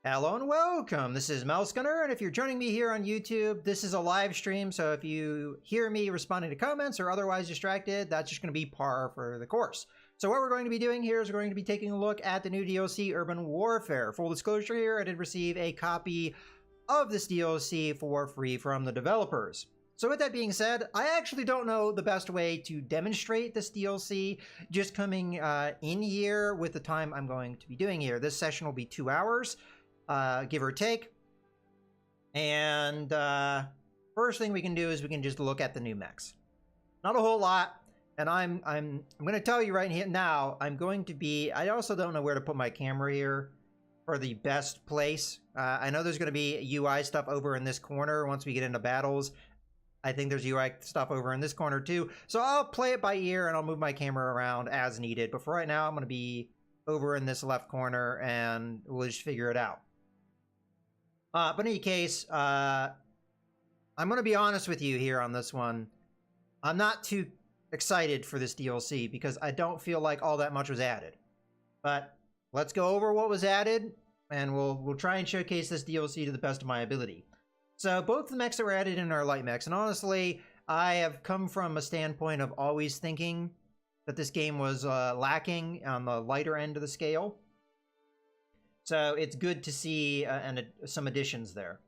Hello and welcome. This is Mouse Gunner, and if you're joining me here on YouTube, this is a live stream, so if you hear me responding to comments or otherwise distracted, that's just going to be par for the course. So what we're going to be doing here is we're going to be taking a look at the new DLC, Urban Warfare. Full disclosure here, I did receive a copy of this DLC for free from the developers. So with that being said, I actually don't know the best way to demonstrate this DLC just coming in here with the time I'm going to be doing here. This session will be 2 hours. Give or take. And first thing we can do is we can just look at the new mechs. Not a whole lot. And I'm going to tell you right here now, I also don't know where to put my camera here for the best place. I know there's going to be UI stuff over in this corner once we get into battles. I think there's UI stuff over in this corner too. So I'll play it by ear and I'll move my camera around as needed. But for right now, I'm going to be over in this left corner and we'll just figure it out. But in any case, I'm going to be honest with you here on this one. I'm not too excited for this DLC because I don't feel like all that much was added. But let's go over what was added, and we'll try and showcase this DLC to the best of my ability. So both the mechs that were added in are light mechs, and honestly, I have come from a standpoint of always thinking that this game was lacking on the lighter end of the scale. So it's good to see some additions there.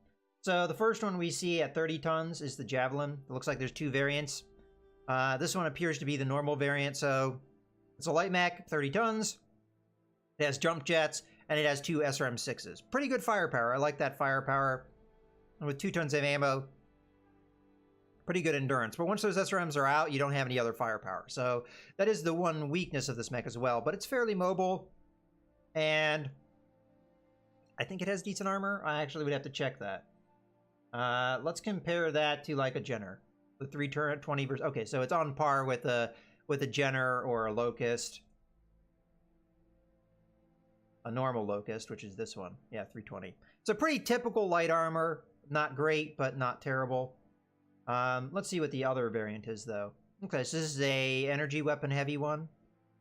So the first one we see at 30 tons is the Javelin. It looks like there's two variants. This one appears to be the normal variant. So it's a light mech, 30 tons. It has jump jets, and it has two SRM-6s. Pretty good firepower. I like that firepower. And with 2 tons of ammo, pretty good endurance. But once those SRMs are out, you don't have any other firepower. So that is the one weakness of this mech as well. But it's fairly mobile, and I think it has decent armor. I actually would have to check that. Let's compare that to like a Jenner. The 320 versus... Okay, so it's on par with a Jenner or a Locust. A normal Locust, which is this one. Yeah, 320. It's a pretty typical light armor. Not great, but not terrible. Let's see what the other variant is, though. Okay, so this is a energy weapon heavy one.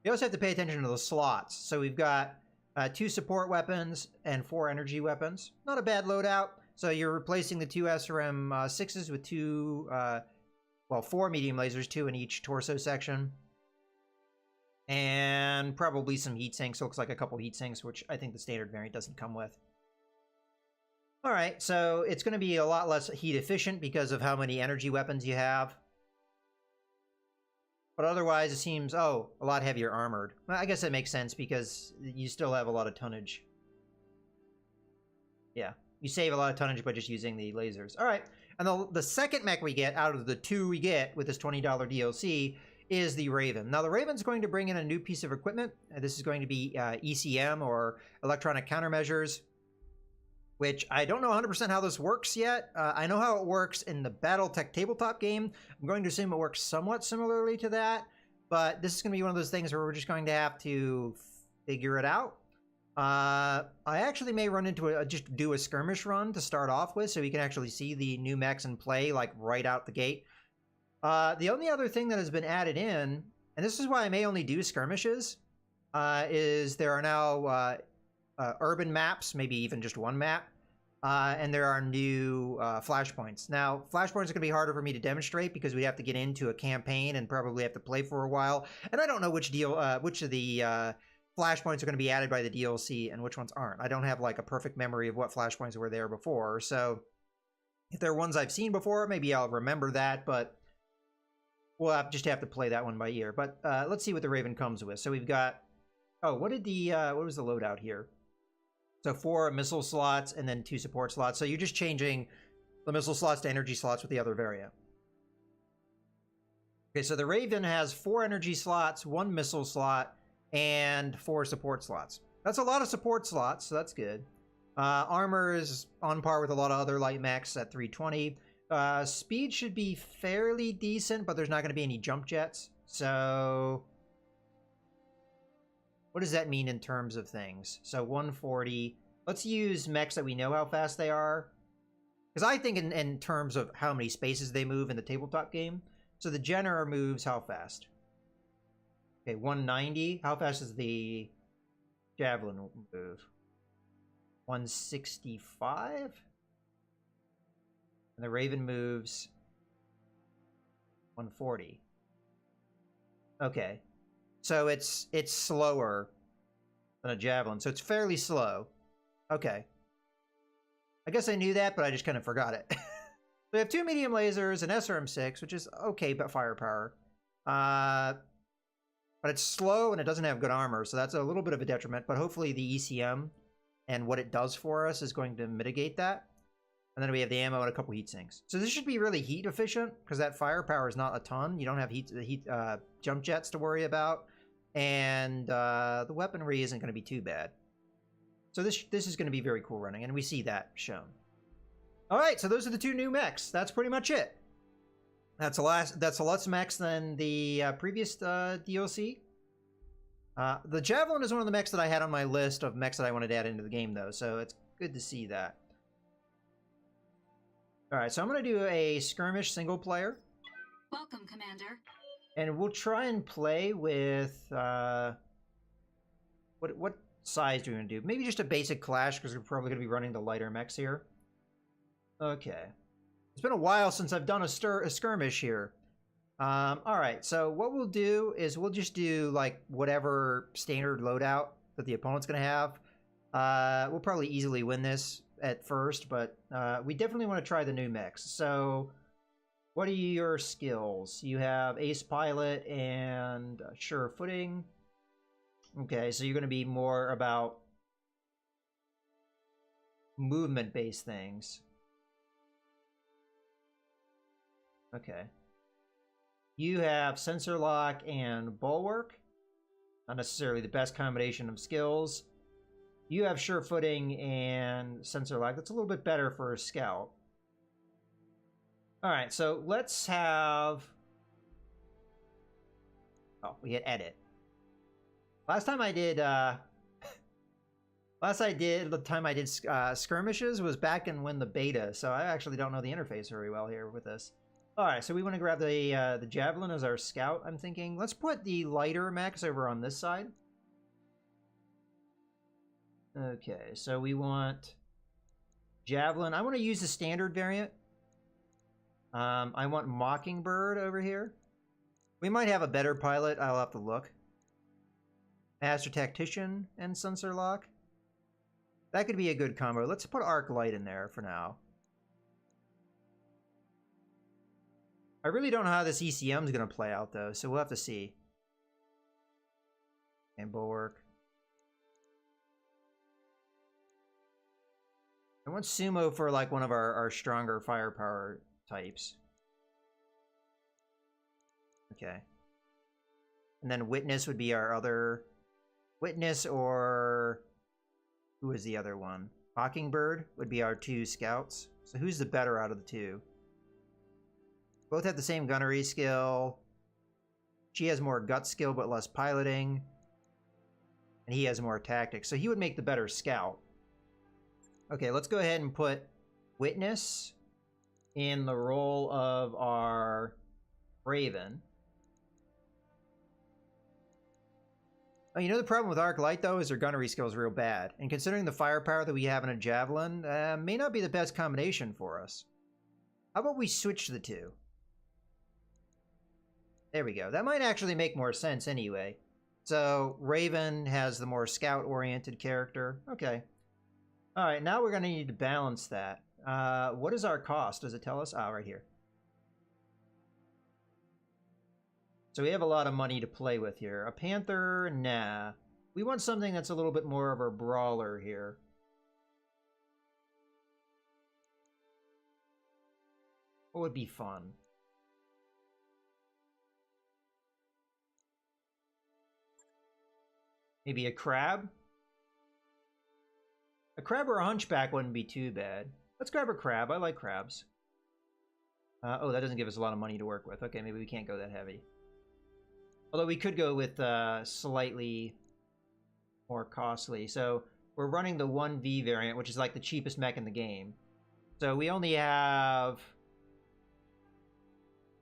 You also have to pay attention to the slots. So we've got 2 support weapons and 4 energy weapons. Not a bad loadout. So you're replacing the 2 SRM-6s with 4 medium lasers, 2 in each torso section. And probably some heat sinks. Looks like a couple heat sinks, which I think the standard variant doesn't come with. All right, so it's going to be a lot less heat efficient because of how many energy weapons you have. But otherwise, it seems, a lot heavier armored. Well, I guess that makes sense because you still have a lot of tonnage. Yeah, you save a lot of tonnage by just using the lasers. All right, and the second mech we get out of the 2 we get with this $20 DLC is the Raven. Now, the Raven's going to bring in a new piece of equipment. This is going to be ECM, or Electronic Countermeasures, which I don't know 100% how this works yet. I know how it works in the BattleTech tabletop game. I'm going to assume it works somewhat similarly to that, but this is going to be one of those things where we're just going to have to figure it out. I actually may run into just do a skirmish run to start off with, so we can actually see the new mechs in play, like right out the gate. The only other thing that has been added in, and this is why I may only do skirmishes, is there are now urban maps, maybe even just one map. And there are new flashpoints. Now, flashpoints are going to be harder for me to demonstrate because we have to get into a campaign and probably have to play for a while. And I don't know which of the flashpoints are going to be added by the DLC and which ones aren't. I don't have like a perfect memory of what flashpoints were there before. So if there are ones I've seen before, maybe I'll remember that. But we'll just have to play that one by ear. But let's see what the Raven comes with. So we've got... what was the loadout here? So 4 missile slots and then 2 support slots. So you're just changing the missile slots to energy slots with the other variant. Okay, so the Raven has 4 energy slots, 1 missile slot, and 4 support slots. That's a lot of support slots, so that's good. Armor is on par with a lot of other light mechs at 320. Speed should be fairly decent, but there's not going to be any jump jets. So... what does that mean in terms of things? So 140. Let's use mechs that we know how fast they are. Because I think in terms of how many spaces they move in the tabletop game. So the Jenner moves how fast? Okay, 190. How fast does the Javelin move? 165. And the Raven moves 140. Okay. So it's slower than a Javelin. So it's fairly slow. Okay. I guess I knew that, but I just kind of forgot it. We have 2 medium lasers, an SRM-6, which is okay, but firepower. But it's slow and it doesn't have good armor, so that's a little bit of a detriment. But hopefully the ECM and what it does for us is going to mitigate that. And then we have the ammo and a couple heat sinks. So this should be really heat efficient because that firepower is not a ton. You don't have heat jump jets to worry about, and the weaponry isn't going to be too bad. So this is going to be very cool running, and we see that shown. All right, so those are the 2 new mechs. That's pretty much it. That's a less mechs than the previous DLC. The Javelin is one of the mechs that I had on my list of mechs that I wanted to add into the game, though, so it's good to see that. All right, so I'm going to do a Skirmish Single-Player. Welcome, Commander. And we'll try and play with... What size do we want to do? Maybe just a basic Clash, because we're probably going to be running the lighter mechs here. Okay. It's been a while since I've done a skirmish here. Alright, so what we'll do is we'll just do, like, whatever standard loadout that the opponent's going to have. We'll probably easily win this at first, but we definitely want to try the new mechs. So, what are your skills? You have Ace Pilot and Sure Footing. Okay, so you're going to be more about movement-based things. Okay. You have Sensor Lock and Bulwark. Not necessarily the best combination of skills. You have Sure Footing and Sensor Lock. That's a little bit better for a scout. Alright, so let's have... Oh, we hit edit. Last time I did... the time I did skirmishes was back in when the beta, so I actually don't know the interface very well here with this. Alright, so we want to grab the Javelin as our scout, I'm thinking. Let's put the lighter mechs over on this side. Okay, so we want Javelin. I want to use the standard variant. I want Mockingbird over here. We might have a better pilot. I'll have to look. Master Tactician and Sensor Lock. That could be a good combo. Let's put Arc Light in there for now. I really don't know how this ECM is going to play out, though, so we'll have to see. And Bulwark. I want Sumo for, like, one of our stronger firepower types. Okay. And then Witness would be our other... Witness or... Who is the other one? Mockingbird would be our 2 scouts. So who's the better out of the 2? Both have the same gunnery skill. She has more gut skill but less piloting. And he has more tactics. So he would make the better scout. Okay, let's go ahead and put Witness in the role of our Raven. Oh, you know the problem with Arc Light, though, is her gunnery skill is real bad. And considering the firepower that we have in a Javelin, may not be the best combination for us. How about we switch the 2? There we go. That might actually make more sense anyway. So, Raven has the more scout-oriented character. Okay. Alright, now we're going to need to balance that. What is our cost? Does it tell us? Right here. So we have a lot of money to play with here. A Panther? Nah. We want something that's a little bit more of a brawler here. What would be fun? Maybe a crab? A crab or a hunchback wouldn't be too bad. Let's grab a crab. I like crabs. Oh, that doesn't give us a lot of money to work with. Okay, maybe we can't go that heavy. Although we could go with slightly more costly. So we're running the 1V variant, which is like the cheapest mech in the game. So we only have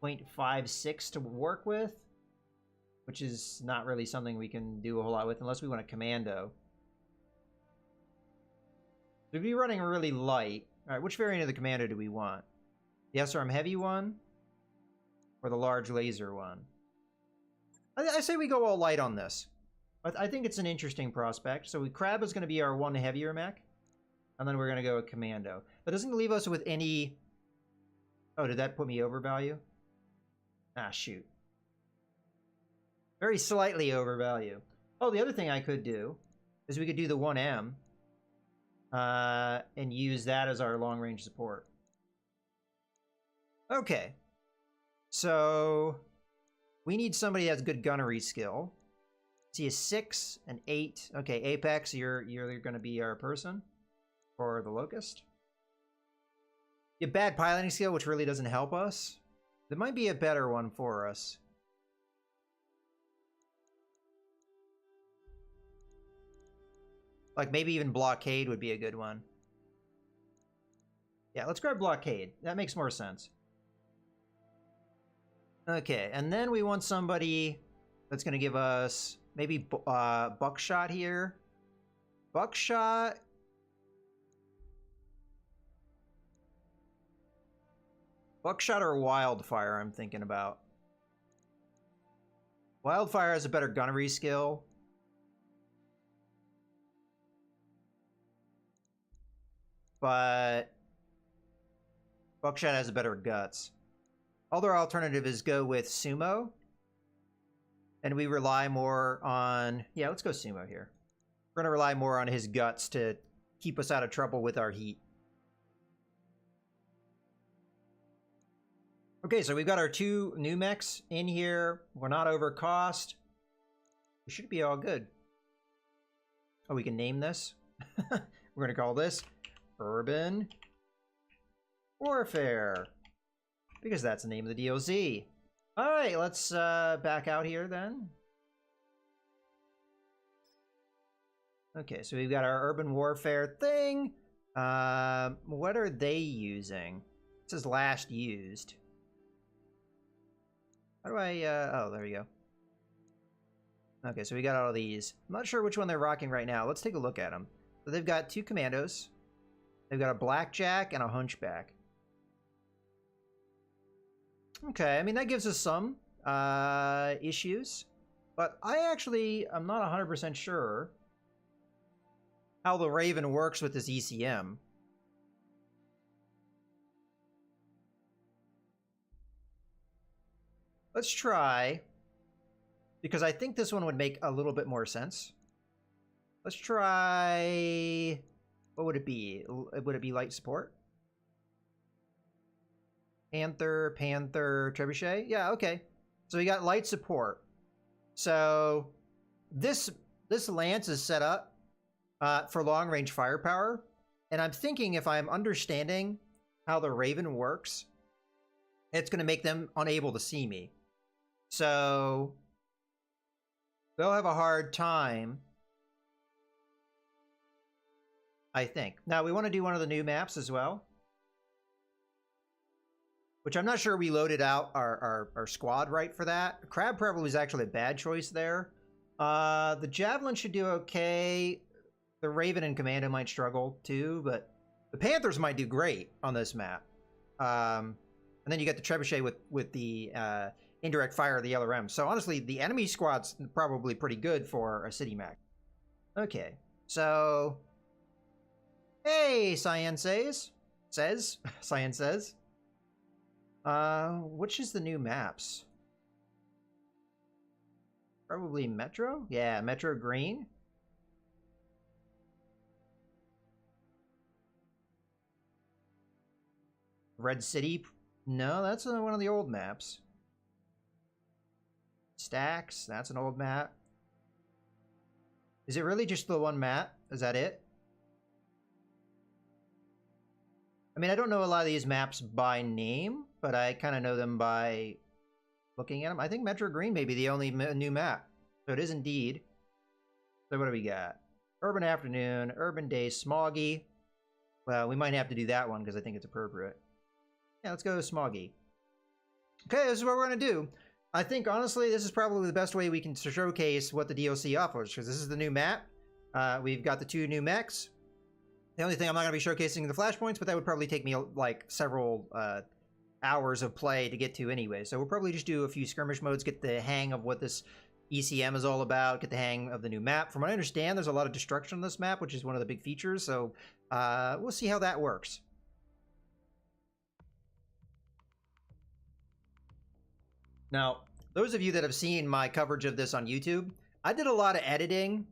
0.56 to work with, which is not really something we can do a whole lot with unless we want a commando. We'd be running really light. All right, which variant of the commander do we want? The SRM heavy one? Or the large laser one? I say we go all light on this. I think it's an interesting prospect. So Crab is going to be our one heavier mech. And then we're going to go with Commando. That doesn't leave us with any... Oh, did that put me over value? Ah, shoot. Very slightly over value. Oh, the other thing I could do is we could do the 1M and use that as our long-range support. Okay. So we need somebody that has good gunnery skill. See a 6, an 8. Okay, Apex, you're going to be our person for the Locust. You have bad piloting skill, which really doesn't help us. There might be a better one for us. Like maybe even Blockade would be a good one. Yeah, let's grab Blockade. That makes more sense. Okay, and then we want somebody that's going to give us maybe Buckshot here. Buckshot. Buckshot or Wildfire, I'm thinking about. Wildfire has a better gunnery skill. But Buckshot has a better guts. Other alternative is go with Sumo. And we rely more on... Yeah, let's go Sumo here. We're going to rely more on his guts to keep us out of trouble with our heat. Okay, so we've got our 2 new mechs in here. We're not over cost. We should be all good. Oh, we can name this. We're going to call this Urban Warfare, because that's the name of the DLC. All right, let's back out here then. Okay, so we've got our Urban Warfare thing. What are they using? It says last used. How do I, oh, there we go. Okay, so we got all of these. I'm not sure which one they're rocking right now. Let's take a look at them. So they've got 2 commandos. They've got a Blackjack and a Hunchback. Okay, I mean, that gives us some issues. But I'm not 100% sure how the Raven works with this ECM. Let's try, because I think this one would make a little bit more sense. Let's try, what would it be? Would it be light support? Panther, Trebuchet? Yeah, okay. So we got light support. So this lance is set up for long-range firepower. And I'm thinking, if I'm understanding how the Raven works, it's going to make them unable to see me. So they'll have a hard time, I think. Now, we want to do one of the new maps as well, which I'm not sure we loaded out our squad right for that. Crab probably is actually a bad choice there. The Javelin should do okay. The Raven and Commando might struggle too, but the Panthers might do great on this map. And then you get the Trebuchet with the indirect fire of the LRM. So honestly, the enemy squad's probably pretty good for a city mech. Okay, so... Hey, Cyan says. Cyan says. Which is the new maps? Probably Metro? Yeah, Metro Green. Red City? No, that's one of the old maps. Stacks, that's an old map. Is it really just the one map? Is that it? I mean, I don't know a lot of these maps by name, but I kind of know them by looking at them. I think Metro Green may be the only new map. So it is indeed. So what do we got? Urban Afternoon, Urban Day, Smoggy. Well, we might have to do that one because I think it's appropriate. Yeah, let's go Smoggy. Okay, this is what we're going to do. I think, honestly, this is probably the best way we can showcase what the DLC offers, because this is the new map. We've got the 2 new mechs. The only thing I'm not going to be showcasing the flashpoints, but that would probably take me like several hours of play to get to anyway. So we'll probably just do a few skirmish modes, get the hang of what this ECM is all about, get the hang of the new map. From what I understand, there's a lot of destruction on this map, which is one of the big features. So we'll see how that works. Now, those of you that have seen my coverage of this on YouTube, I did a lot of editing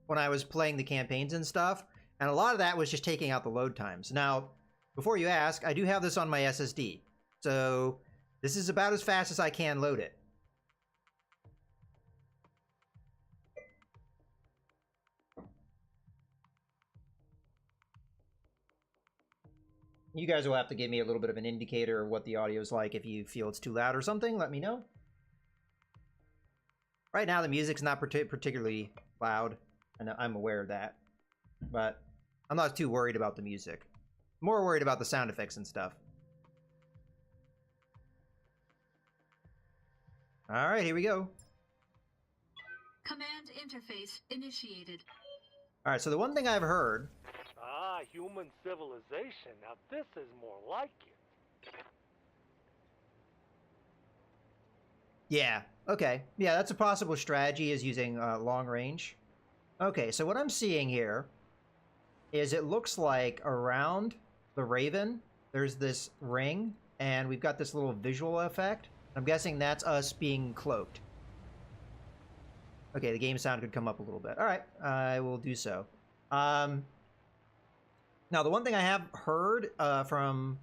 when I was playing the campaigns and stuff. And a lot of that was just taking out the load times. Now, before you ask, I do have this on my SSD. So this is about as fast as I can load it. You guys will have to give me a little bit of an indicator of what the audio is like. If you feel it's too loud or something, let me know. Right now, the music's not particularly loud, and I'm aware of that. But I'm not too worried about the music. More worried about the sound effects and stuff. All right, here we go. Command interface initiated. All right, so the one thing I've heard... Ah, human civilization. Now this is more like it. Yeah, okay. Yeah, that's a possible strategy, is using long range. Okay, so what I'm seeing here is it looks like around the Raven, there's this ring, and we've got this little visual effect. I'm guessing that's us being cloaked. Okay, the game sound could come up a little bit. All right, I will do so. Now, the one thing I have heard from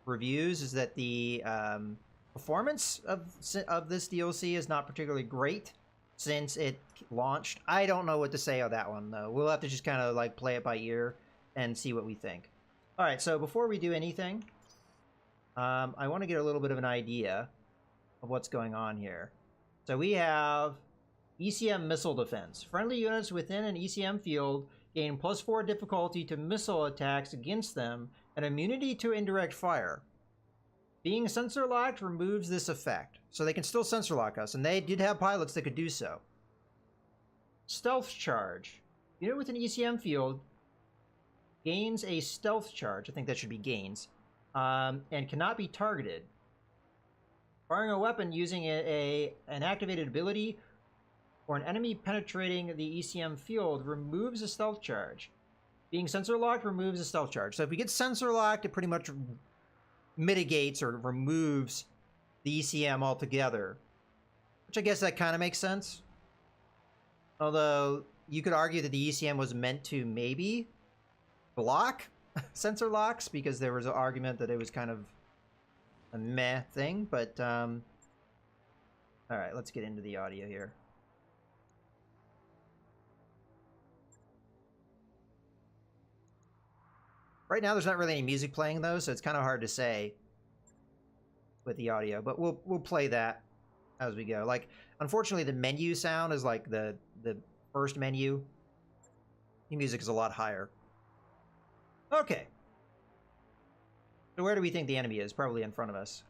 reviews is that the performance of this DLC is not particularly great since it launched. I don't know what to say on that one, though. We'll have to just kind of like play it by ear and see what we think. All right, so before we do anything, I want to get a little bit of an idea of what's going on here. So we have ECM missile defense. Friendly units within an ECM field gain +4 difficulty to missile attacks against them and immunity to indirect fire. Being sensor locked removes this effect. So they can still sensor lock us, and they did have pilots that could do so. Stealth charge. Unit with an ECM field gains a stealth charge. I think that should be gains. And cannot be targeted. Firing a weapon using an activated ability or an enemy penetrating the ECM field removes a stealth charge. Being sensor locked removes a stealth charge. So if we get sensor locked, it pretty much mitigates or removes the ECM altogether. Which I guess that kind of makes sense. Although you could argue that the ECM was meant to maybe block sensor locks, because there was an argument that it was kind of a meh thing. But all right, let's get into the audio here. Right now, there's not really any music playing, though, so it's kind of hard to say with the audio. But we'll play that as we go. Like, unfortunately, the menu sound is like the first menu. The music is a lot higher. Okay. So where do we think the enemy is? Probably in front of us.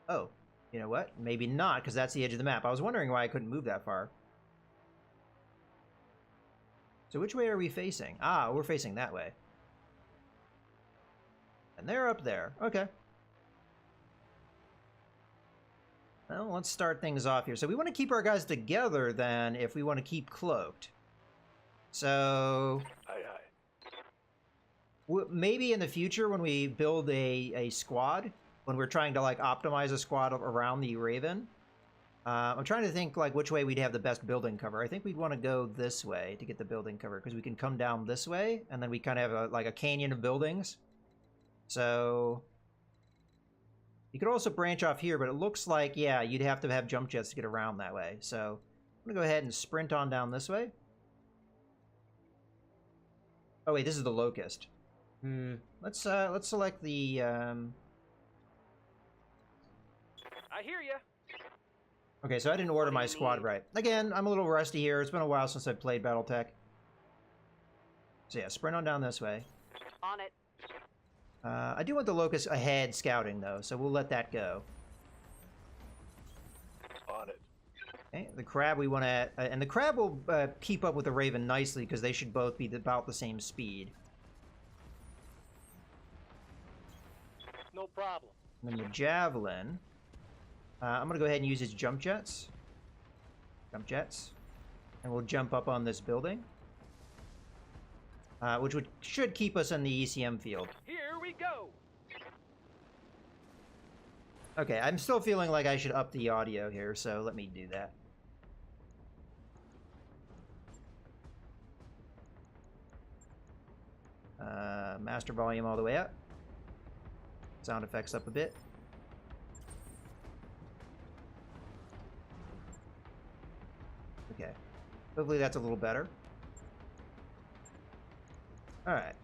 Oh, you know what? Maybe not, because that's the edge of the map. I was wondering why I couldn't move that far. So which way are we facing? Ah, we're facing that way. And they're up there. Okay. Well, let's start things off here. So we want to keep our guys together, then, if we want to keep cloaked. So... maybe in the future, when we build a squad, when we're trying to, like, optimize a squad around the Raven, I'm trying to think, like, which way we'd have the best building cover. I think we'd want to go this way to get the building cover, because we can come down this way, and then we kind of have, like, a canyon of buildings. So you could also branch off here, but it looks like, yeah, you'd have to have jump jets to get around that way. So I'm going to go ahead and sprint on down this way. Oh, wait, this is the Locust. Let's select the... I hear ya. Okay, so I didn't order my squad right. Again, I'm a little rusty here. It's been a while since I played BattleTech. So yeah, sprint on down this way. On it. I do want the Locust ahead scouting, though, so we'll let that go. On it. Okay, the Crab we want to... and the Crab will keep up with the Raven nicely, because they should both be about the same speed. No problem. And then the Javelin. I'm going to go ahead and use his jump jets. Jump jets. And we'll jump up on this building. Which should keep us in the ECM field. Here we go. Okay, I'm still feeling like I should up the audio here, so let me do that. Master volume all the way up. Sound effects up a bit. Okay. Hopefully that's a little better. Alright.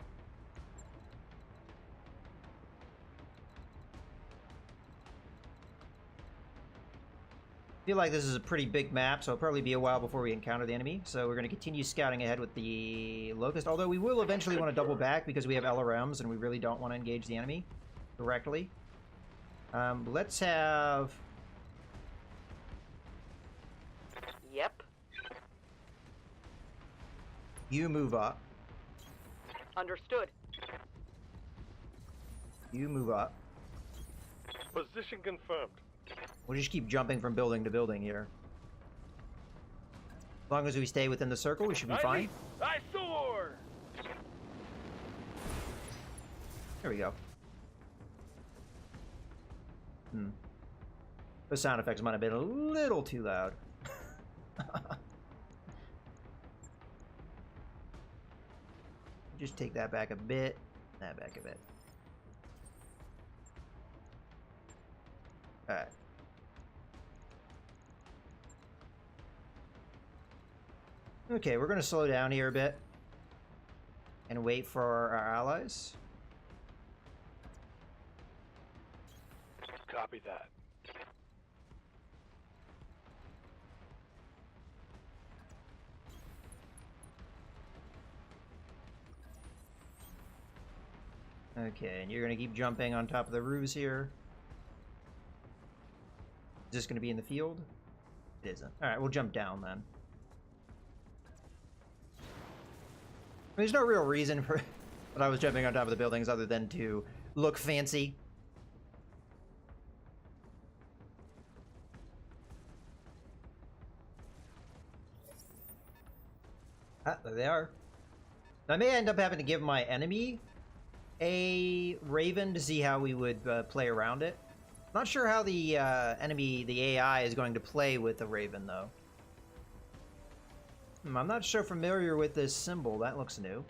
I feel like this is a pretty big map, so it'll probably be a while before we encounter the enemy. So we're going to continue scouting ahead with the Locust, although we will eventually want to double back because we have LRMs and we really don't want to engage the enemy directly. Let's have... Yep. You move up. Understood. You move up. Position confirmed. We'll just keep jumping from building to building here. As long as we stay within the circle, we should be fine. I soar. There we go. Those sound effects might have been a little too loud. Just take that back a bit. That back a bit. Alright. Okay, we're going to slow down here a bit and wait for our allies. Copy that. Okay, and you're going to keep jumping on top of the roofs here. Is this going to be in the field? It isn't. Alright, we'll jump down then. There's no real reason for that I was jumping on top of the buildings other than to look fancy. Ah, there they are. I may end up having to give my enemy a Raven to see how we would play around it. Not sure how the enemy, the AI, is going to play with the Raven, though. I'm not so familiar with this symbol. That looks new.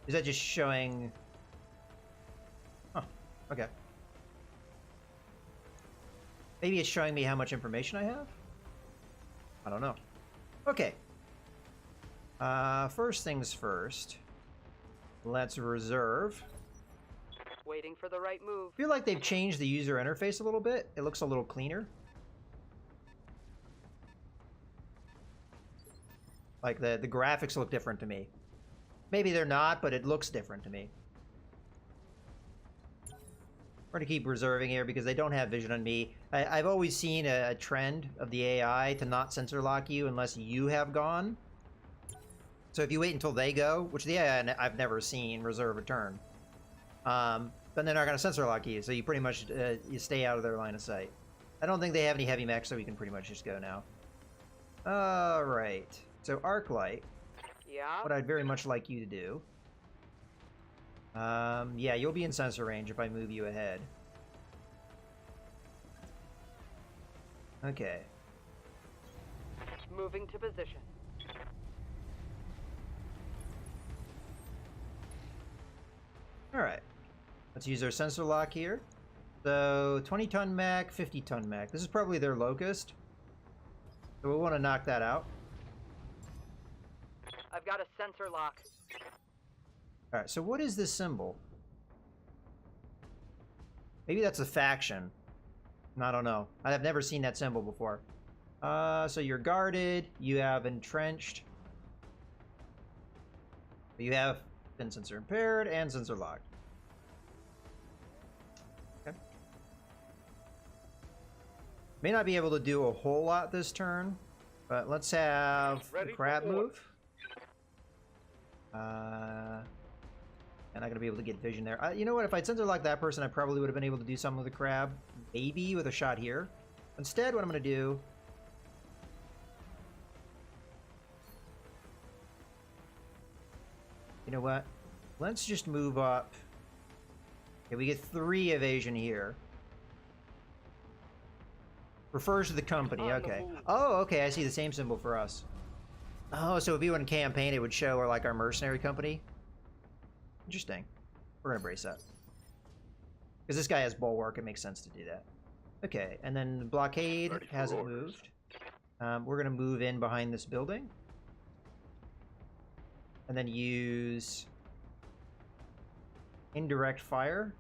Is that just showing... Huh, okay. Maybe it's showing me how much information I have? I don't know. Okay. First things first. Let's reserve. Waiting for the right move. I feel like they've changed the user interface a little bit. It looks a little cleaner. Like the graphics look different to me. Maybe they're not, but it looks different to me. We're going to keep reserving here because they don't have vision on me. I've always seen a trend of the AI to not sensor lock you unless you have gone. So if you wait until they go, which the AI I've never seen reserve a turn, then they're not going to sensor lock you, so you pretty much you stay out of their line of sight. I don't think they have any heavy mechs, so we can pretty much just go now. Alright, so arc light. Yeah? What I'd very much like you to do. Yeah, you'll be in sensor range if I move you ahead. Okay. Moving to position. Alright. Let's use our sensor lock here. So, 20-ton mech, 50-ton mech. This is probably their Locust. So we'll want to knock that out. I've got a sensor lock. Alright, so what is this symbol? Maybe that's a faction. I don't know. I have never seen that symbol before. So you're guarded. You have entrenched. You have been sensor impaired and sensor locked. Okay. May not be able to do a whole lot this turn, but let's have the crab move. I'm not gonna be able to get vision there. You know what? If I'd sensor locked that person, I probably would have been able to do something with the crab. Maybe with a shot here. Instead, what I'm gonna do... You know what? Let's just move up. Okay, we get 3 evasion here. Refers to the company, okay. Oh, okay, I see the same symbol for us. Oh, so if we went in campaign, it would show like our mercenary company? Interesting. We're gonna brace up. Because this guy has bulwark, it makes sense to do that. Okay, and then the blockade hasn't moved. We're gonna move in behind this building. And then use indirect fire.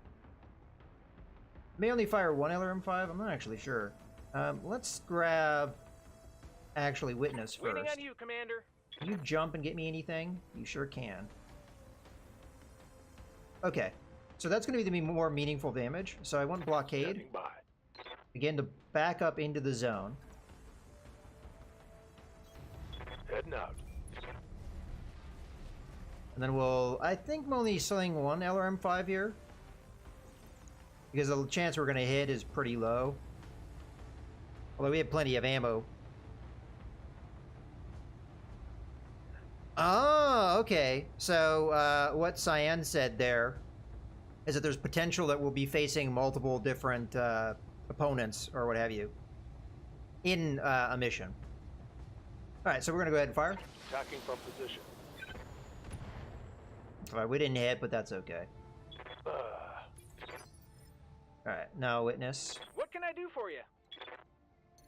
May only fire 1 LRM-5, I'm not actually sure. Let's grab actually witness first. Waiting on you, Commander. Can you jump and get me anything? You sure can. Okay, so that's going to be more meaningful damage. So I want blockade. Again, to back up into the zone. Heading out. And then we'll... I think I'm only selling 1 LRM-5 here. Because the chance we're going to hit is pretty low. Although we have plenty of ammo. Oh, okay. So, what Cyan said there is that there's potential that we'll be facing multiple different opponents, or what have you, in a mission. Alright, so we're going to go ahead and fire. Attacking from position. Alright, we didn't hit, but that's okay. Alright, now witness. What can I do for you?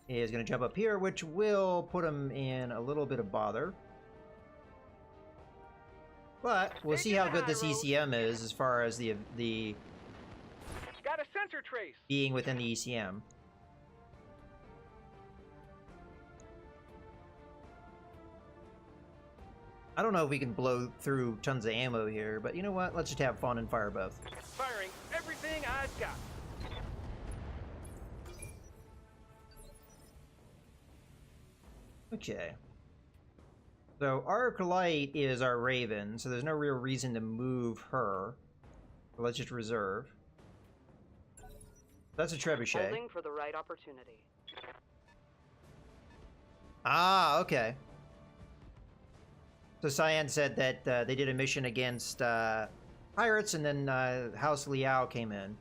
He is going to jump up here, which will put him in a little bit of bother. But we'll see how good this ECM is as far as the got a sensor trace being within the ECM. I don't know if we can blow through tons of ammo here, but you know what? Let's just have fun and fire both. Firing everything I've got. Okay. So Arc Light is our Raven, so there's no real reason to move her. So let's just reserve. That's a trebuchet. Holding for the right opportunity. Ah, okay. So Cyan said that they did a mission against pirates, and then House Liao came in.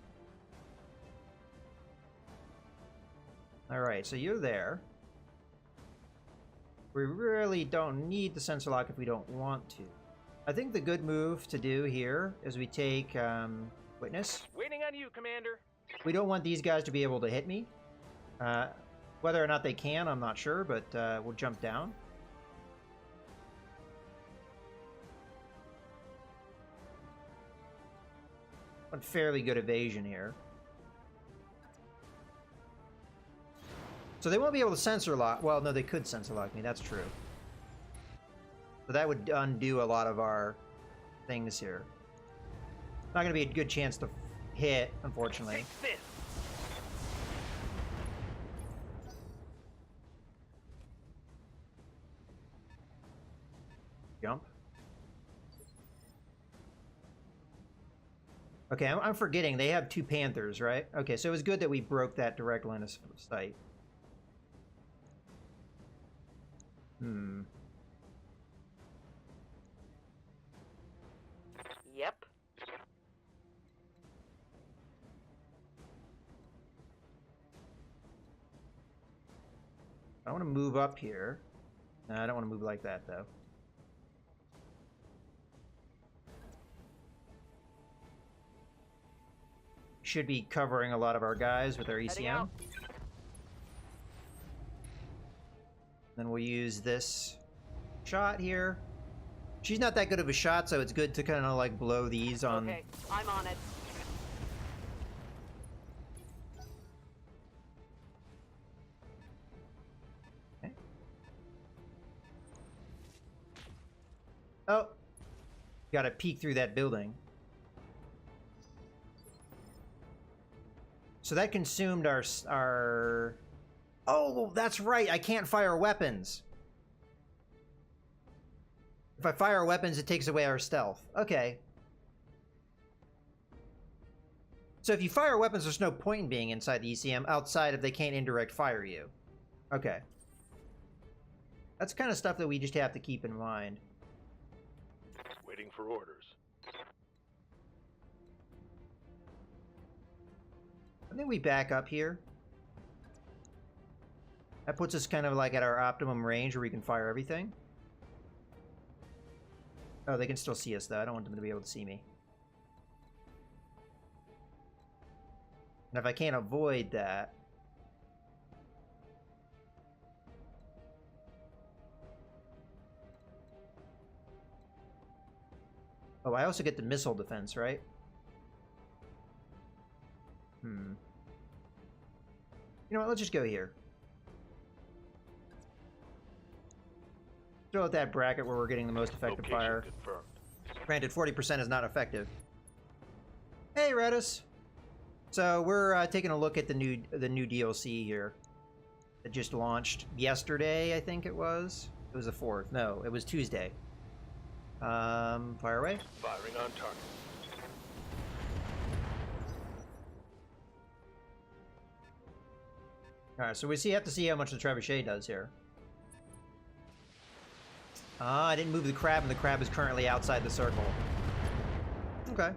Alright, so you're there. We really don't need the sensor lock if we don't want to. I think the good move to do here is we take witness. Waiting on you, Commander. We don't want these guys to be able to hit me. Whether or not they can, I'm not sure, but we'll jump down. Want fairly good evasion here. So they won't be able to sensor lock. Well, no, they could sensor lock me. That's true. So that would undo a lot of our things here. Not going to be a good chance to hit, unfortunately. Jump. Okay, I'm forgetting. They have 2 Panthers, right? Okay, so it was good that we broke that direct line of sight. Yep. I want to move up here. No, I don't want to move like that, though. Should be covering a lot of our guys with our ECM. Then we'll use this shot here. She's not that good of a shot, so it's good to kind of like blow these on. Okay, I'm on it. Okay. Oh, got to peek through that building. So that consumed our... Oh, that's right. I can't fire weapons. If I fire weapons, it takes away our stealth. Okay. So if you fire weapons, there's no point in being inside the ECM outside if they can't indirect fire you. Okay. That's kind of stuff that we just have to keep in mind. Waiting for orders. I think we back up here. That puts us kind of like at our optimum range where we can fire everything. Oh, they can still see us though. I don't want them to be able to see me. And if I can't avoid that... Oh, I also get the missile defense, right? You know what, let's just go here. Throw out that bracket where we're getting the most effective fire. Confirmed. Granted, 40% is not effective. Hey, Redis! So we're taking a look at the new DLC here. That just launched yesterday, I think it was. It was the 4th. No, it was Tuesday. Fire away. Firing on target. Alright, so we have to see how much the trebuchet does here. Ah, I didn't move the crab, and the crab is currently outside the circle. Okay.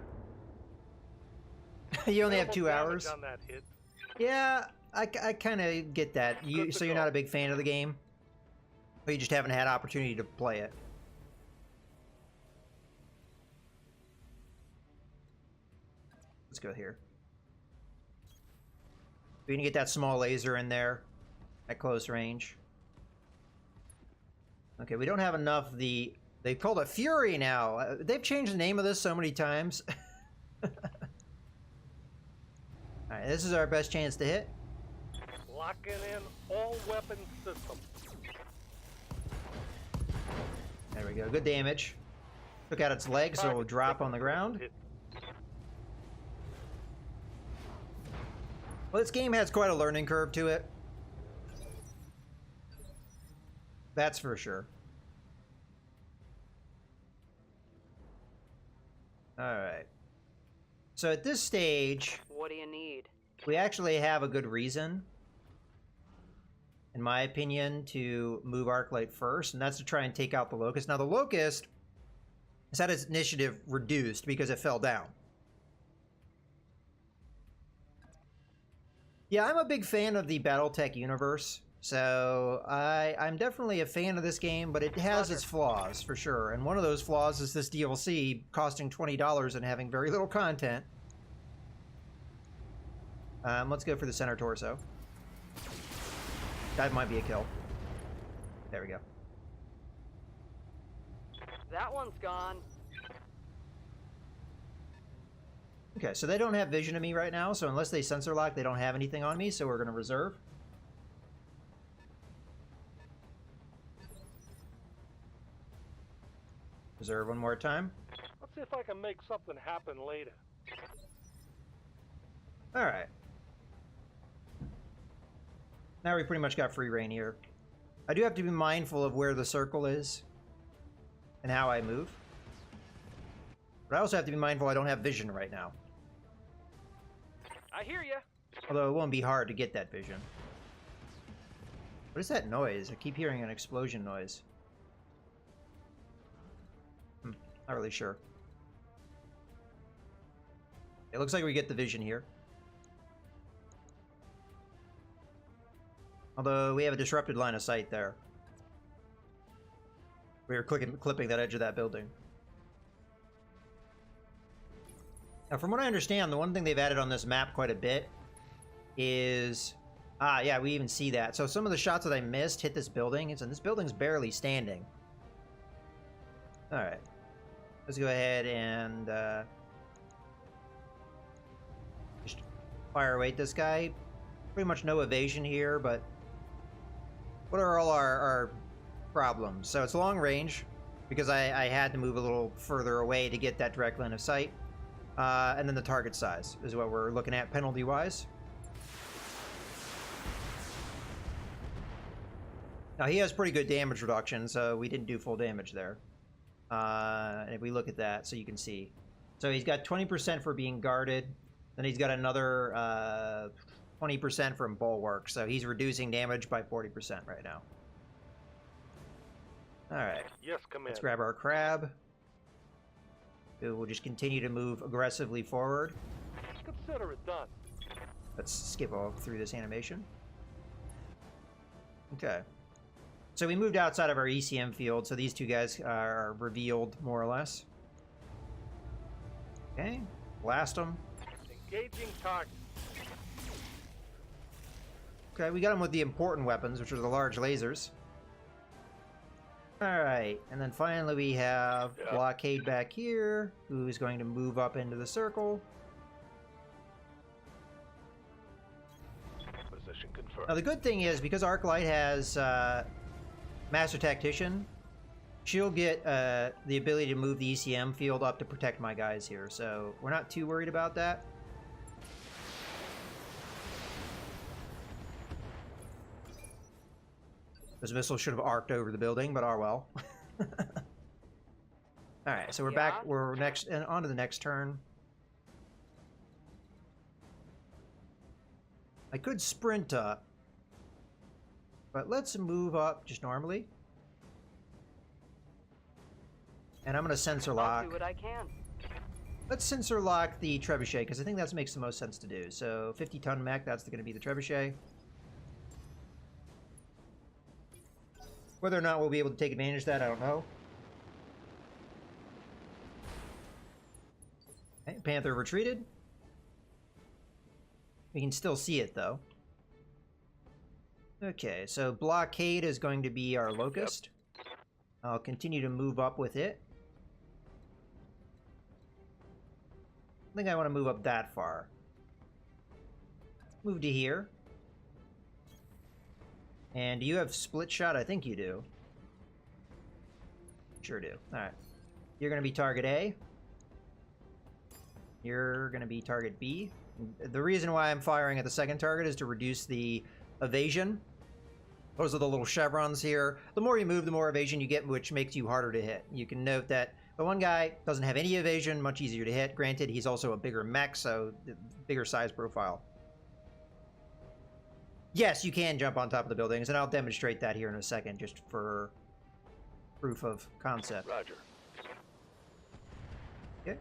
You only have 2 hours. On that hit. Yeah, I kind of get that. So you're not a big fan of the game? Or you just haven't had opportunity to play it? Let's go here. We can get that small laser in there at close range. Okay, we don't have enough of the... They've called it Fury now. They've changed the name of this so many times. Alright, this is our best chance to hit. Locking in all weapon systems. There we go. Good damage. Took out its legs, so it'll drop on the ground. Well, this game has quite a learning curve to it. That's for sure. Alright. So at this stage... What do you need? We actually have a good reason, in my opinion, to move Arclight first, and that's to try and take out the Locust. Now, the Locust has had its initiative reduced because it fell down. Yeah, I'm a big fan of the BattleTech universe, so I'm definitely a fan of this game, but it has its flaws, for sure. And one of those flaws is this DLC costing $20 and having very little content. Let's go for the center torso. That might be a kill. There we go. That one's gone. Okay, so they don't have vision of me right now, so unless they sensor lock, they don't have anything on me, so we're going to reserve. Reserve one more time. Let's see if I can make something happen later. Alright. Now we pretty much got free reign here. I do have to be mindful of where the circle is and how I move. But I also have to be mindful I don't have vision right now. I hear ya. Although it won't be hard to get that vision. What is that noise? I keep hearing an explosion noise. Not really sure. It looks like we get the vision here. Although we have a disrupted line of sight there. We were clipping that edge of that building. Now, from what I understand, the one thing they've added on this map quite a bit is... Ah, yeah, we even see that. So some of the shots that I missed hit this building, and this building's barely standing. Alright. Let's go ahead and just fire away at this guy. Pretty much no evasion here, but what are all our problems? So it's long range, because I had to move a little further away to get that direct line of sight. And then the target size is what we're looking at penalty-wise. Now he has pretty good damage reduction, so we didn't do full damage there. And if we look at that, so you can see. So he's got 20% for being guarded. Then he's got another 20% from bulwark. So he's reducing damage by 40% right now. All right. Yes, Commander. Let's grab our crab. Who will just continue to move aggressively forward. Consider it done. Let's skip through this animation. Okay. So we moved outside of our ECM field, so these two guys are revealed more or less. Okay. Blast them. Engaging target. Okay, we got them with the important weapons, which are the large lasers. Alright, and then finally we have Blockade back here, who's going to move up into the circle. Position confirmed. Now the good thing is, because Arclight has Master Tactician, she'll get the ability to move the ECM field up to protect my guys here, so we're not too worried about that. Those missiles should have arced over the building, but are well. Alright, so we're back. We're next and on to the next turn. I could sprint up, but let's move up just normally. And I'm going to sensor lock. I'll do what I can. Let's sensor lock the trebuchet, because I think that makes the most sense to do. So 50-ton mech, that's going to be the trebuchet. Whether or not we'll be able to take advantage of that, I don't know. Okay, Panther retreated. We can still see it, though. Okay, so Blockade is going to be our Locust. I'll continue to move up with it. I think I want to move up that far. Move to here. And do you have split shot? I think you do. Sure do. Alright. You're going to be target A. You're going to be target B. The reason why I'm firing at the second target is to reduce the evasion. Those are the little chevrons here. The more you move, the more evasion you get, which makes you harder to hit. You can note that the one guy doesn't have any evasion, much easier to hit. Granted, he's also a bigger mech, so bigger size profile. Yes, you can jump on top of the buildings, and I'll demonstrate that here in a second, just for proof of concept. Roger. Okay.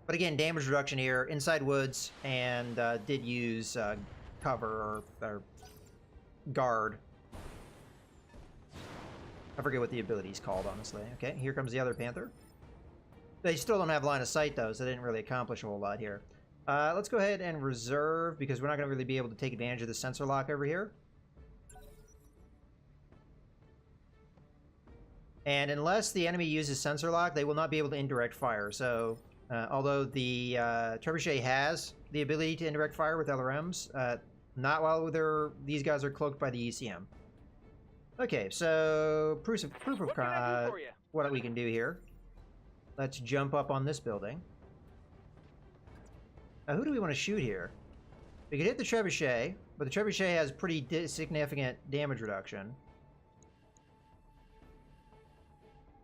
But again, damage reduction here, inside woods, and did use cover or guard. I forget what the ability's called, honestly. Okay, here comes the other Panther. They still don't have line of sight, though, so they didn't really accomplish a whole lot here. Let's go ahead and reserve, because we're not going to really be able to take advantage of the sensor lock over here. And unless the enemy uses sensor lock, they will not be able to indirect fire. So, although the trebuchet has the ability to indirect fire with LRMs, not while these guys are cloaked by the ECM. Okay, so proof of what we can do here. Let's jump up on this building. Now, who do we want to shoot here? We could hit the trebuchet, but the trebuchet has pretty significant damage reduction.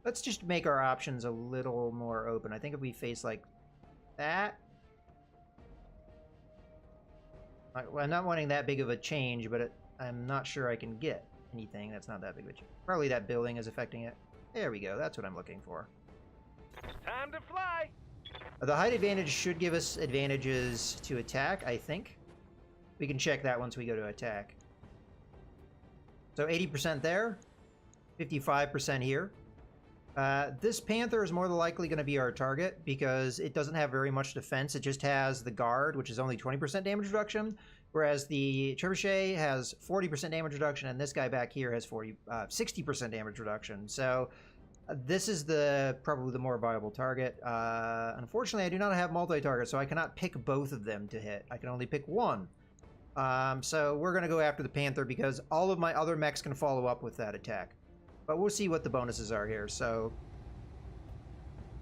Let's just make our options a little more open. I think if we face like that... Well, I'm not wanting that big of a change, but I'm not sure I can get anything that's not that big of a change. Probably that building is affecting it. There we go. That's what I'm looking for. Time to fly. The height advantage should give us advantages to attack, I think. We can check that once we go to attack. So 80% there, 55% here. This Panther is more than likely going to be our target because it doesn't have very much defense. It just has the guard, which is only 20% damage reduction, whereas the trebuchet has 40% damage reduction, and this guy back here has 60% damage reduction. So this is probably the more viable target. Unfortunately, I do not have multi-target, so I cannot pick both of them to hit. I can only pick one. So we're going to go after the Panther because all of my other mechs can follow up with that attack. But we'll see what the bonuses are here. So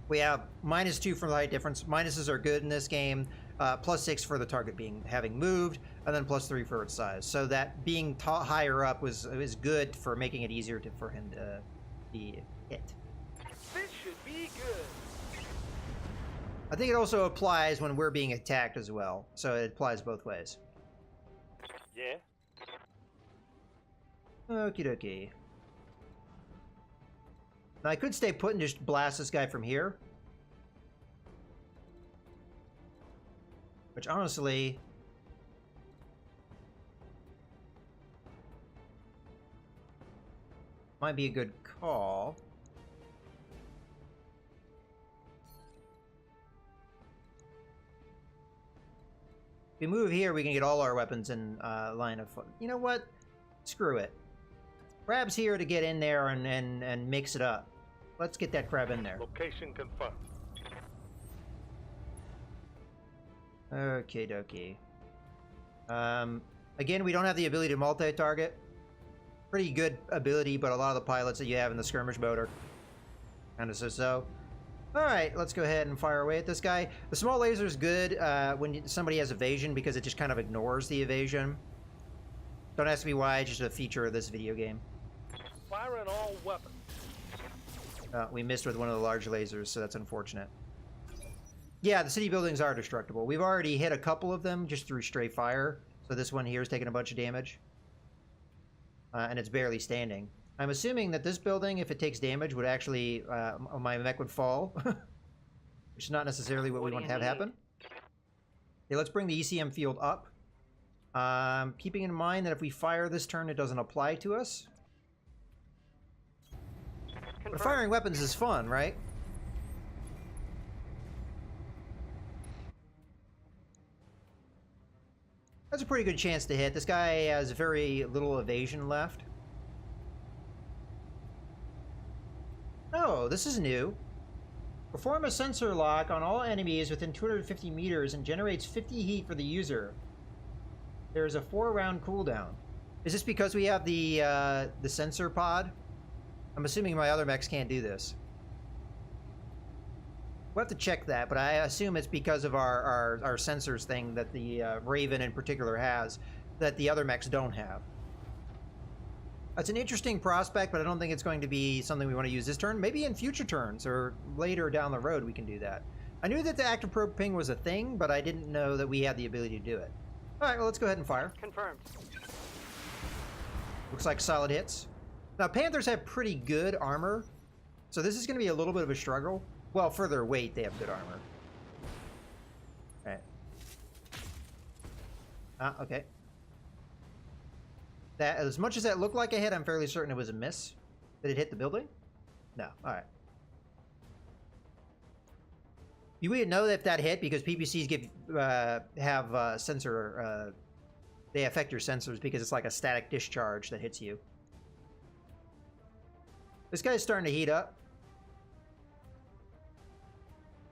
we have -2 from the height difference. Minuses are good in this game. +6 for the target having moved, and then +3 for its size. So that being higher up was good for making it easier for him to be hit. This should be good. I think it also applies when we're being attacked as well, so it applies both ways. Yeah. Okie dokie. Now I could stay put and just blast this guy from here. Which honestly... might be a good call. If we move here, we can get all our weapons in line of foot. You know what? Screw it. Crab's here to get in there and mix it up. Let's get that crab in there. Location confirmed. Okay, dokie. Again, we don't have the ability to multi-target. Pretty good ability, but a lot of the pilots that you have in the skirmish mode are kind of so-so. Alright, let's go ahead and fire away at this guy. The small laser is good when somebody has evasion because it just kind of ignores the evasion. Don't ask me why, it's just a feature of this video game. Firing all weapons. We missed with one of the large lasers, so that's unfortunate. Yeah, the city buildings are destructible. We've already hit a couple of them just through stray fire, so this one here is taking a bunch of damage. And it's barely standing. I'm assuming that this building, if it takes damage, would actually... my mech would fall. Which is not necessarily what we want to have happen. Okay, let's bring the ECM field up. Keeping in mind that if we fire this turn, it doesn't apply to us. But firing weapons is fun, right? That's a pretty good chance to hit. This guy has very little evasion left. Oh, this is new. Perform a sensor lock on all enemies within 250 meters and generates 50 heat for the user. There is a 4-round cooldown. Is this because we have the sensor pod? I'm assuming my other mechs can't do this. We'll have to check that, but I assume it's because of our sensors thing that the Raven in particular has, that the other mechs don't have. That's an interesting prospect, but I don't think it's going to be something we want to use this turn. Maybe in future turns, or later down the road we can do that. I knew that the active probe ping was a thing, but I didn't know that we had the ability to do it. Alright, well let's go ahead and fire. Confirmed. Looks like solid hits. Now, Panthers have pretty good armor, so this is going to be a little bit of a struggle. Well, for their weight, they have good armor. Alright. Okay. That, as much as that looked like a hit, I'm fairly certain it was a miss. Did it hit the building? No. Alright. You wouldn't know if that hit because PPCs have sensor... they affect your sensors because it's like a static discharge that hits you. This guy's starting to heat up.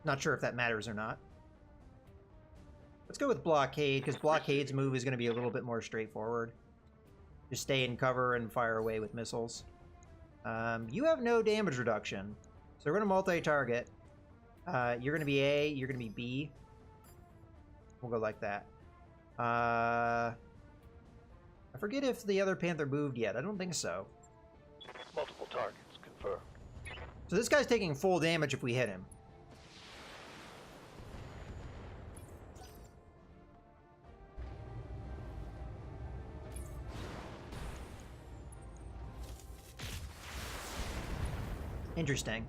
Not sure if that matters or not. Let's go with Blockade, because Blockade's move is going to be a little bit more straightforward. Just stay in cover and fire away with missiles. You have no damage reduction, so we're going to multi-target. You're going to be A, you're going to be B. We'll go like that. I forget if the other Panther moved yet. I don't think so. Multiple targets confirmed. So this guy's taking full damage if we hit him. Interesting.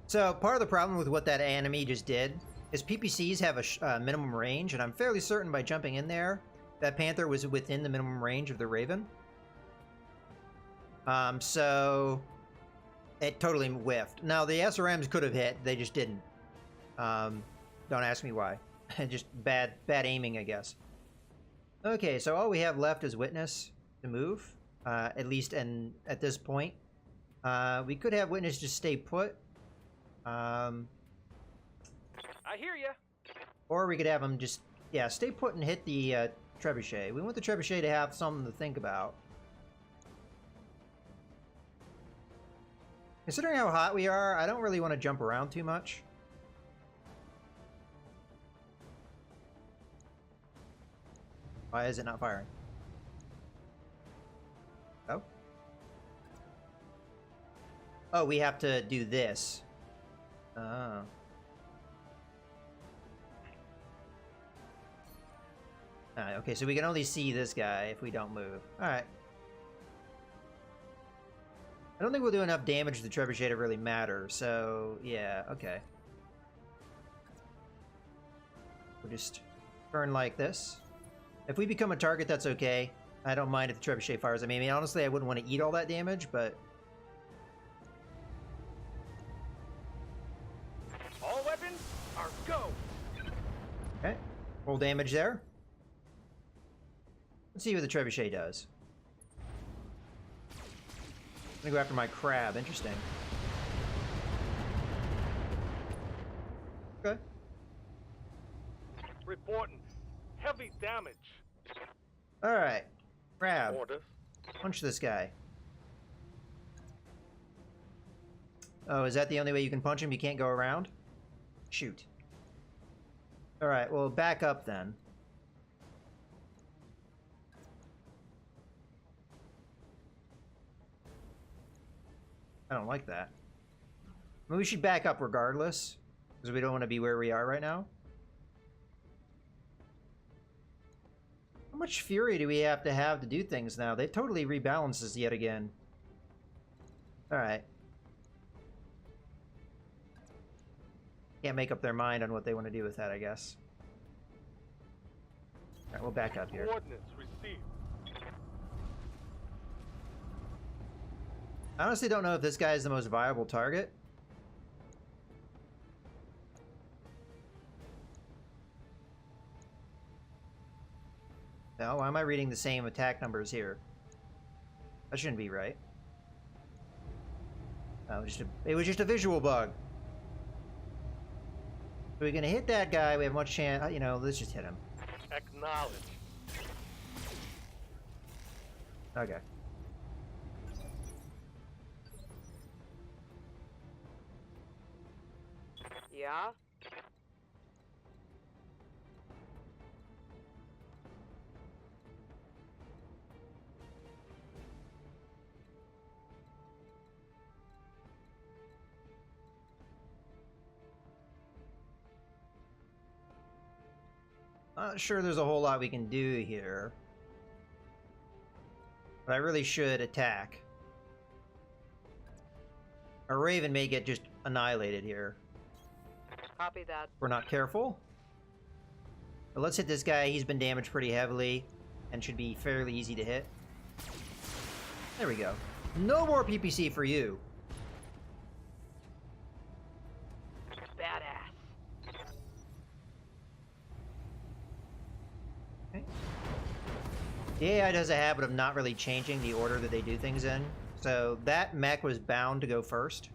So part of the problem with what that enemy just did is PPCs have a minimum range, and I'm fairly certain by jumping in there that Panther was within the minimum range of the Raven. So it totally whiffed. Now the SRMs could have hit, they just didn't. Don't ask me why. Just bad aiming, I guess. Okay, so all we have left is Witness to move, at least at this point. We could have Witness just stay put. I hear ya. Or we could have him just, yeah, stay put and hit the Trebuchet. We want the Trebuchet to have something to think about. Considering how hot we are, I don't really want to jump around too much. Why is it not firing? Oh? Oh, we have to do this. Oh. Alright, okay, so we can only see this guy if we don't move. Alright. I don't think we'll do enough damage to the trebuchet to really matter, so yeah, okay. We'll just turn like this. If we become a target, that's okay. I don't mind if the trebuchet fires at me. I mean, honestly, I wouldn't want to eat all that damage, but... All weapons are go! Okay, full damage there. Let's see what the trebuchet does. I'm gonna go after my crab. Interesting. Okay. Reporting heavy damage. Alright. Crab. Orders. Punch this guy. Oh, is that the only way you can punch him? You can't go around? Shoot. Alright, well, back up then. I don't like that. I mean, we should back up regardless, because we don't want to be where we are right now. How much fury do we have to do things now? They totally rebalanced this yet again. Alright. Can't make up their mind on what they want to do with that, I guess. Alright, we'll back up here. Coordinates received. I honestly don't know if this guy is the most viable target. No, why am I reading the same attack numbers here? That shouldn't be right. Oh, it was just a visual bug. So we're gonna hit that guy. We have much chance. You know, let's just hit him. Acknowledge. Okay. Yeah? Not sure there's a whole lot we can do here. But I really should attack. Our Raven may get just annihilated here. Copy that. If we're not careful. But let's hit this guy. He's been damaged pretty heavily and should be fairly easy to hit. There we go. No more PPC for you. Badass. Okay. The AI does a habit of not really changing the order that they do things in. So that mech was bound to go first.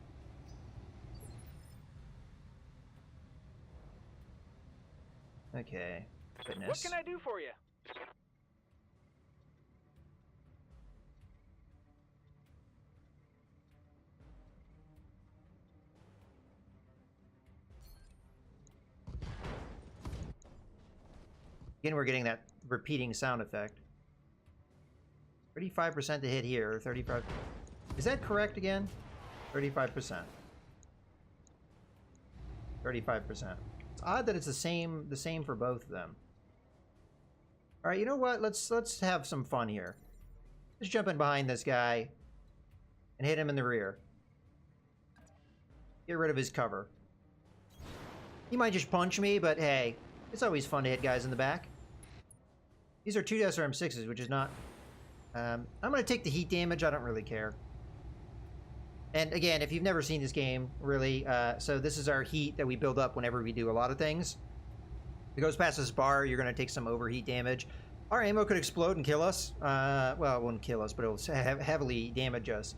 Okay. Goodness. What can I do for you? Again, we're getting that repeating sound effect. 35% to hit here, 35... Is that correct again? 35%. 35%. It's odd that it's the same for both of them. Alright, you know what? Let's have some fun here. Let's jump in behind this guy and hit him in the rear. Get rid of his cover. He might just punch me, but hey, it's always fun to hit guys in the back. These are 2 SRM6s, which is not... I'm going to take the heat damage. I don't really care. And again, if you've never seen this game, really, so this is our heat that we build up whenever we do a lot of things. If it goes past this bar, you're going to take some overheat damage. Our ammo could explode and kill us. Well, it wouldn't kill us, but it will heavily damage us.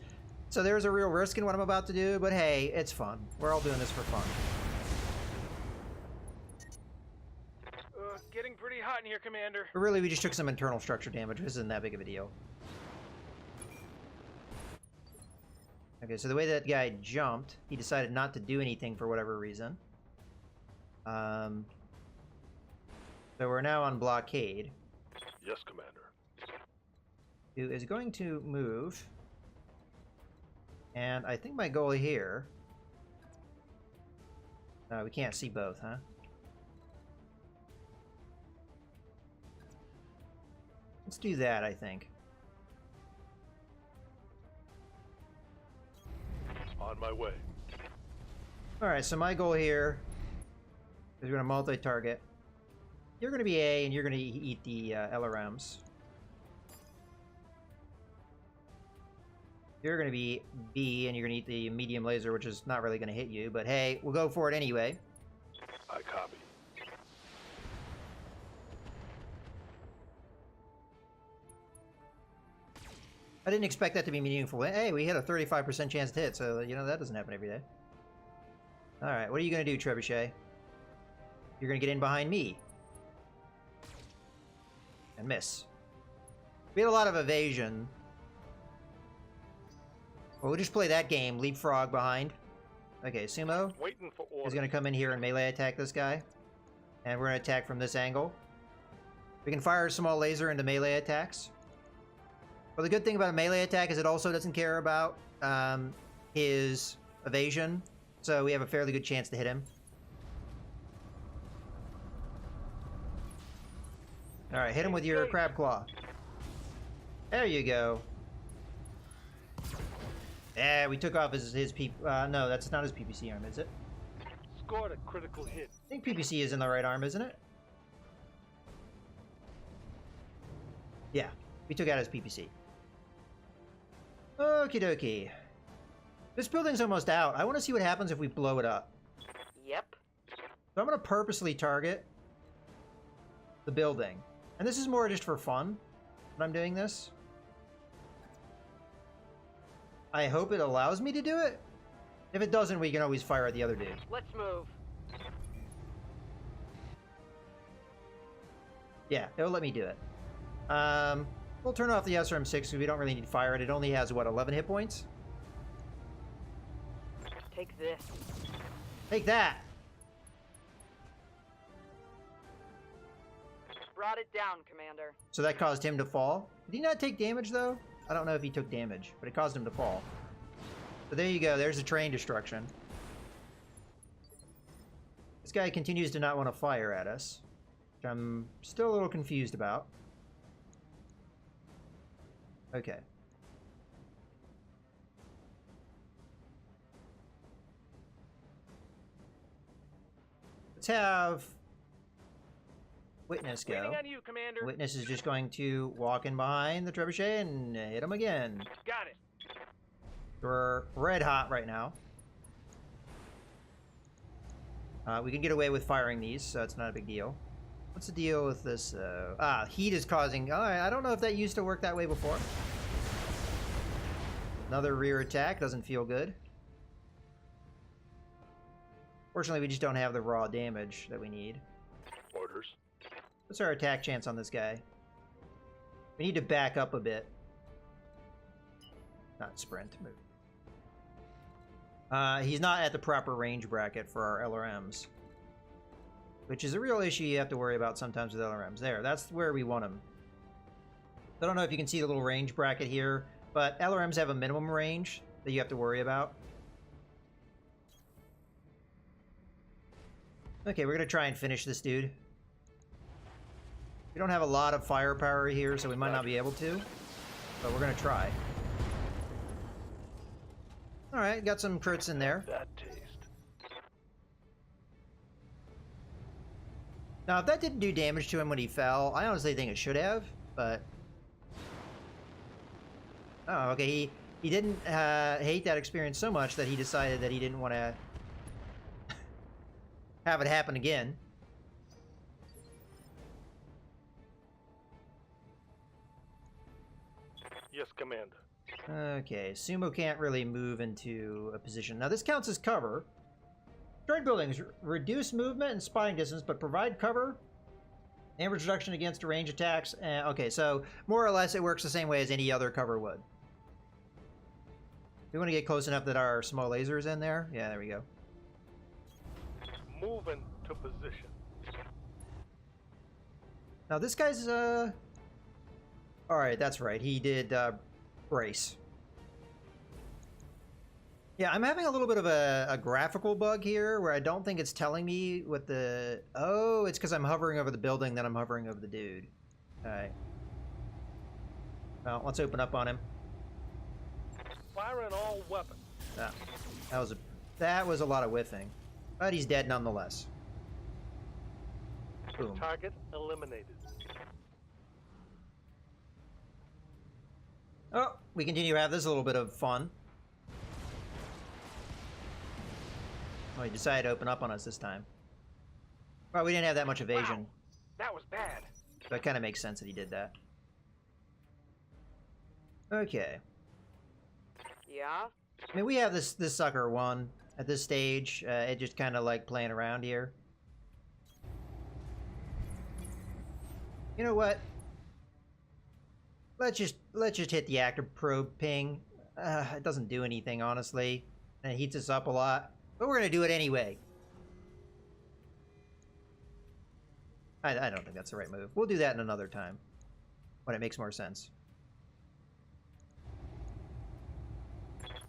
So there's a real risk in what I'm about to do, but hey, it's fun. We're all doing this for fun. Getting pretty hot in here, Commander. But really, we just took some internal structure damage. This isn't that big of a deal. Okay, so the way that guy jumped, he decided not to do anything for whatever reason. So we're now on blockade. Yes, Commander. Who is going to move. And I think my goal here We can't see both, huh? Let's do that, I think. On my way. Alright, so my goal here is we're going to multi-target. You're going to be A, and you're going to eat the LRMs. You're going to be B, and you're going to eat the medium laser, which is not really going to hit you. But hey, we'll go for it anyway. I copy. I didn't expect that to be meaningful. Hey, we hit a 35% chance to hit, so, you know, that doesn't happen every day. Alright, what are you going to do, Trebuchet? You're going to get in behind me. And miss. We had a lot of evasion. Well, we'll just play that game. Leapfrog behind. Okay, Sumo Waiting for is orders. going to come in here and melee attack this guy. And we're going to attack from this angle. We can fire a small laser into melee attacks. Well, the good thing about a melee attack is it also doesn't care about his evasion. So we have a fairly good chance to hit him. Alright, hit him with your crab claw. There you go. Yeah, we took off his no, that's not his PPC arm, is it? Scored a critical hit. I think PPC is in the right arm, isn't it? Yeah, we took out his PPC. Okie dokie. This building's almost out. I want to see what happens if we blow it up. Yep. So I'm going to purposely target the building. And this is more just for fun that I'm doing this. I hope it allows me to do it. If it doesn't, we can always fire at the other dude. Let's move. Yeah, it'll let me do it. We'll turn off the SRM-6 because we don't really need to fire it. It only has, what, 11 hit points? Take this. Take that! Brought it down, Commander. So that caused him to fall. Did he not take damage, though? I don't know if he took damage, but it caused him to fall. So there you go. There's the train destruction. This guy continues to not want to fire at us, which I'm still a little confused about. Okay. Let's have Witness go. Waiting on you, Commander. Witness is just going to walk in behind the trebuchet and hit him again. Got it. We're red hot right now. We can get away with firing these, so it's not a big deal. What's the deal with this? Heat is causing... I don't know if that used to work that way before. Another rear attack. Doesn't feel good. Fortunately, we just don't have the raw damage that we need. Orders. What's our attack chance on this guy? We need to back up a bit. Not sprint. Move. He's not at the proper range bracket for our LRMs. Which is a real issue you have to worry about sometimes with LRMs. There, that's where we want him. I don't know if you can see the little range bracket here, but LRMs have a minimum range that you have to worry about. Okay, we're going to try and finish this dude. We don't have a lot of firepower here, so we might not be able to. But we're going to try. Alright, got some crits in there. That taste. Now, if that didn't do damage to him when he fell, I honestly think it should have, but... Oh, okay, he didn't hate that experience so much that he decided that he didn't want to have it happen again. Yes, Commander. Okay, Sumo can't really move into a position. Now, this counts as cover. Destroyed buildings reduce movement and spotting distance, but provide cover and reduction against range attacks. Okay, so more or less it works the same way as any other cover would. We want to get close enough that our small laser is in there. Yeah, there we go. Moving to position. Now, this guy's, Alright, that's right. He did, brace. Yeah, I'm having a little bit of a graphical bug here where I don't think it's telling me what the... Oh, it's because I'm hovering over the building, then I'm hovering over the dude. Alright. Well, let's open up on him. Firing all weapons. Ah, that was a lot of whiffing. But he's dead nonetheless. Boom. Target eliminated. Oh, we continue to have this a little bit of fun. Oh, he decided to open up on us this time. Well, we didn't have that much evasion. Wow, that was bad. So it kind of makes sense that he did that. Okay. Yeah? I mean, we have this sucker won at this stage. It just kind of like playing around here. You know what? Let's just hit the active probe ping. It doesn't do anything, honestly, and it heats us up a lot. But we're gonna do it anyway. I don't think that's the right move. We'll do that in another time, when it makes more sense.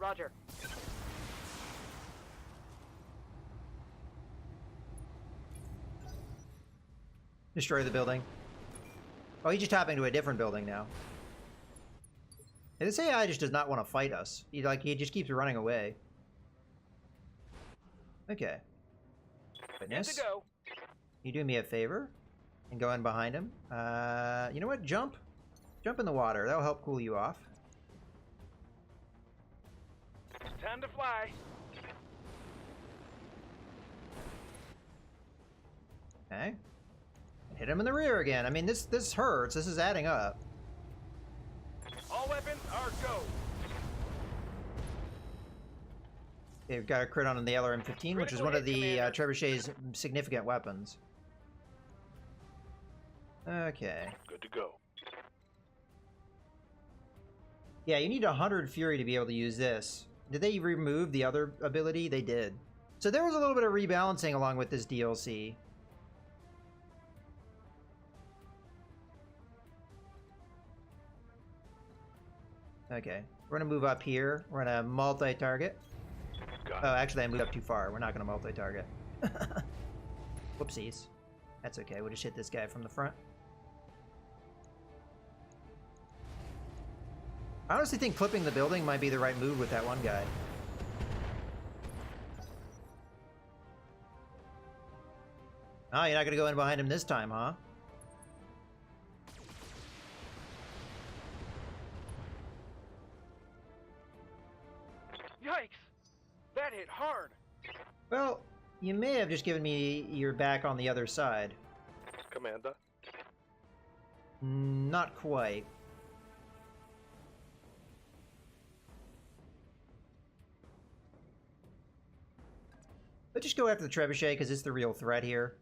Roger. Destroy the building. Oh, he's just hopping to a different building now. And this AI just does not want to fight us. He just keeps running away. Okay. Witness. Good to go. You do me a favor and go in behind him. You know what? Jump. Jump in the water. That'll help cool you off. Time to fly. Okay. Hit him in the rear again. I mean, this hurts. This is adding up. All weapons are go. Okay, we've got a crit on the LRM-15, which is one of the Trebuchet's significant weapons. Okay. Good to go. Yeah, you need 100 Fury to be able to use this. Did they remove the other ability? They did. So there was a little bit of rebalancing along with this DLC. Okay, we're gonna move up here. We're gonna multi-target. Oh, actually I moved up too far. We're not gonna multi-target. Whoopsies. That's okay, we'll just hit this guy from the front. I honestly think clipping the building might be the right move with that one guy. Oh, you're not gonna go in behind him this time, huh? Yikes! That hit hard. Well, you may have just given me your back on the other side. Commander. Not quite. Let's just go after the Trebuchet because it's the real threat here.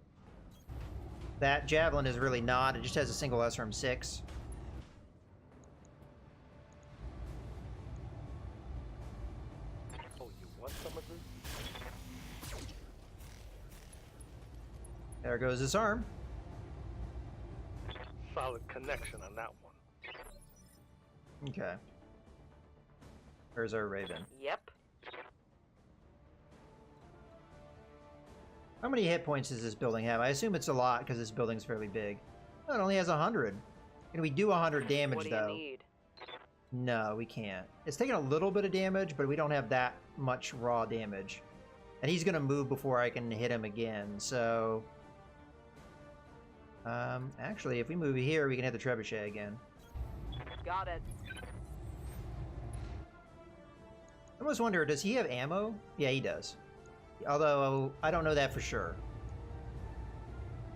That Javelin is really not. It just has a single SRM-6. Oh, you want some of this? There goes his arm. Solid connection on that one. Okay. There's our Raven. Yep. How many hit points does this building have? I assume it's a lot because this building's fairly big. Oh, it only has 100. Can we do 100 damage, What do though? you need? No, we can't. It's taking a little bit of damage, but we don't have that much raw damage. And he's going to move before I can hit him again, so... actually, if we move here, we can hit the Trebuchet again. Got it. I almost wonder, does he have ammo? Yeah, he does. Although, I don't know that for sure.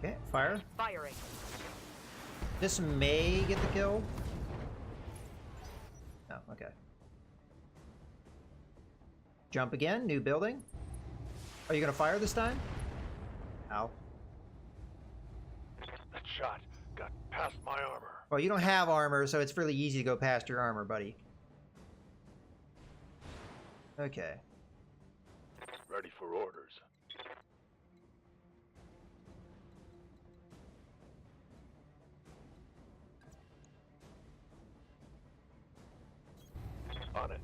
Okay, fire. Firing. This may get the kill. Oh, okay. Jump again, new building. Are you gonna fire this time? Ow. That shot got past my armor. Well, you don't have armor, so it's really easy to go past your armor, buddy. Okay. Ready for orders. On it.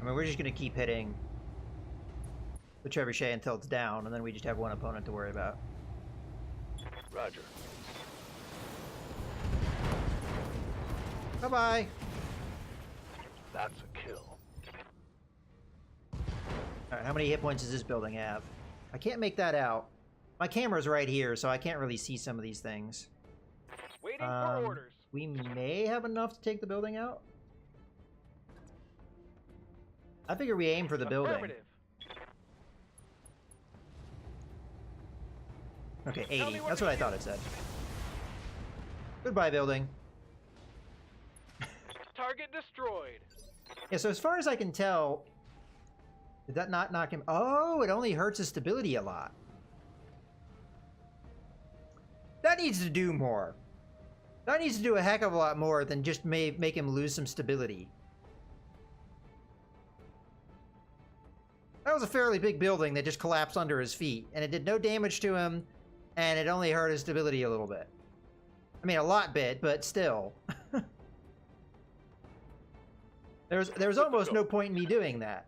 I mean, we're just going to keep hitting the trebuchet until it's down, and then we just have one opponent to worry about. Roger. Bye-bye. That's a kill. All right, how many hit points does this building have? I can't make that out. My camera's right here, so I can't really see some of these things. Waiting for orders. We may have enough to take the building out. I figure we aim for the building. Affirmative. Okay, 80. That's what I thought it said. Goodbye, building. Target destroyed. Yeah, so as far as I can tell, did that not knock him? Oh, it only hurts his stability a lot. That needs to do more. That needs to do a heck of a lot more than just make him lose some stability. That was a fairly big building that just collapsed under his feet, and it did no damage to him, and it only hurt his stability a little bit. I mean, a lot bit, but still. There's almost no point in me doing that.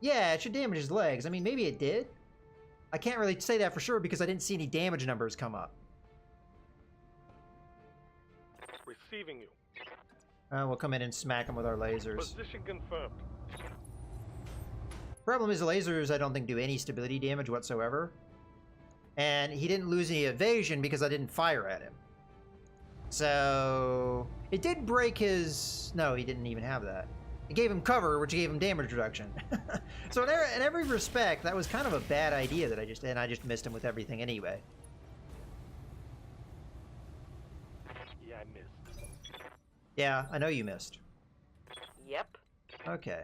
Yeah, it should damage his legs. I mean, maybe it did. I can't really say that for sure because I didn't see any damage numbers come up. Receiving you. We'll come in and smack him with our lasers. Position confirmed. Problem is the lasers I don't think do any stability damage whatsoever. And he didn't lose any evasion because I didn't fire at him. So it did break his... No, he didn't even have that. It gave him cover, which gave him damage reduction. So in every respect, that was kind of a bad idea that I just missed him with everything anyway. Yeah, I missed. Yeah, I know you missed. Yep. Okay.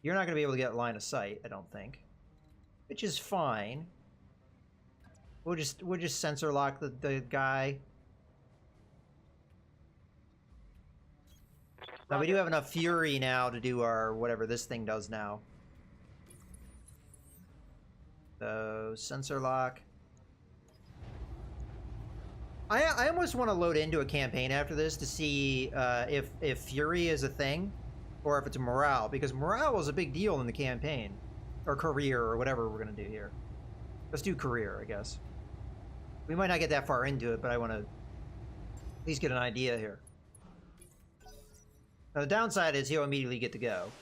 You're not going to be able to get line of sight, I don't think. Which is fine. We'll just sensor lock the guy. Now we do have enough fury now to do our whatever this thing does now. So sensor lock. I almost want to load into a campaign after this to see if fury is a thing or if it's morale, because morale is a big deal in the campaign, or career, or whatever we're gonna do here. Let's do career, I guess. We might not get that far into it, but I want to at least get an idea here. Now the downside is he'll immediately get to go.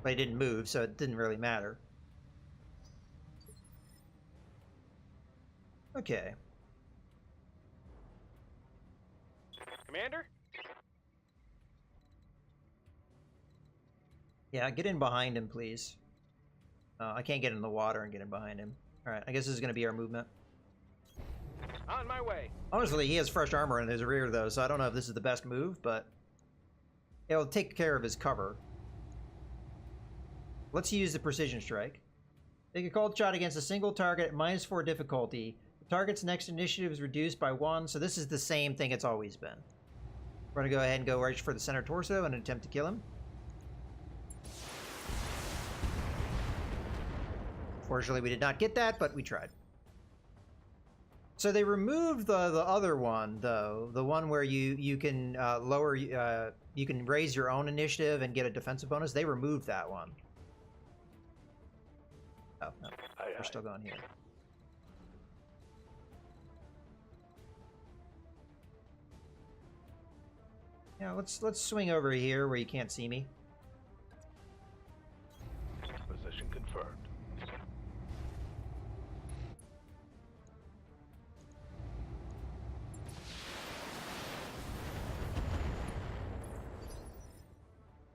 But he didn't move, so it didn't really matter. Okay. Commander? Yeah, get in behind him, please. I can't get in the water and get in behind him. Alright, I guess this is going to be our movement. On my way. Honestly, he has fresh armor in his rear, though, so I don't know if this is the best move, but it'll take care of his cover. Let's use the precision strike. Make a cold shot against a single target at -4 difficulty. The target's next initiative is reduced by 1, so this is the same thing it's always been. We're going to go ahead and go right for the center torso and attempt to kill him. Fortunately, we did not get that, but we tried. So they removed the other one, though, the one where you can you can raise your own initiative and get a defensive bonus. They removed that one. Oh no, we're still going here. Yeah, let's swing over here where you can't see me. Position confirmed.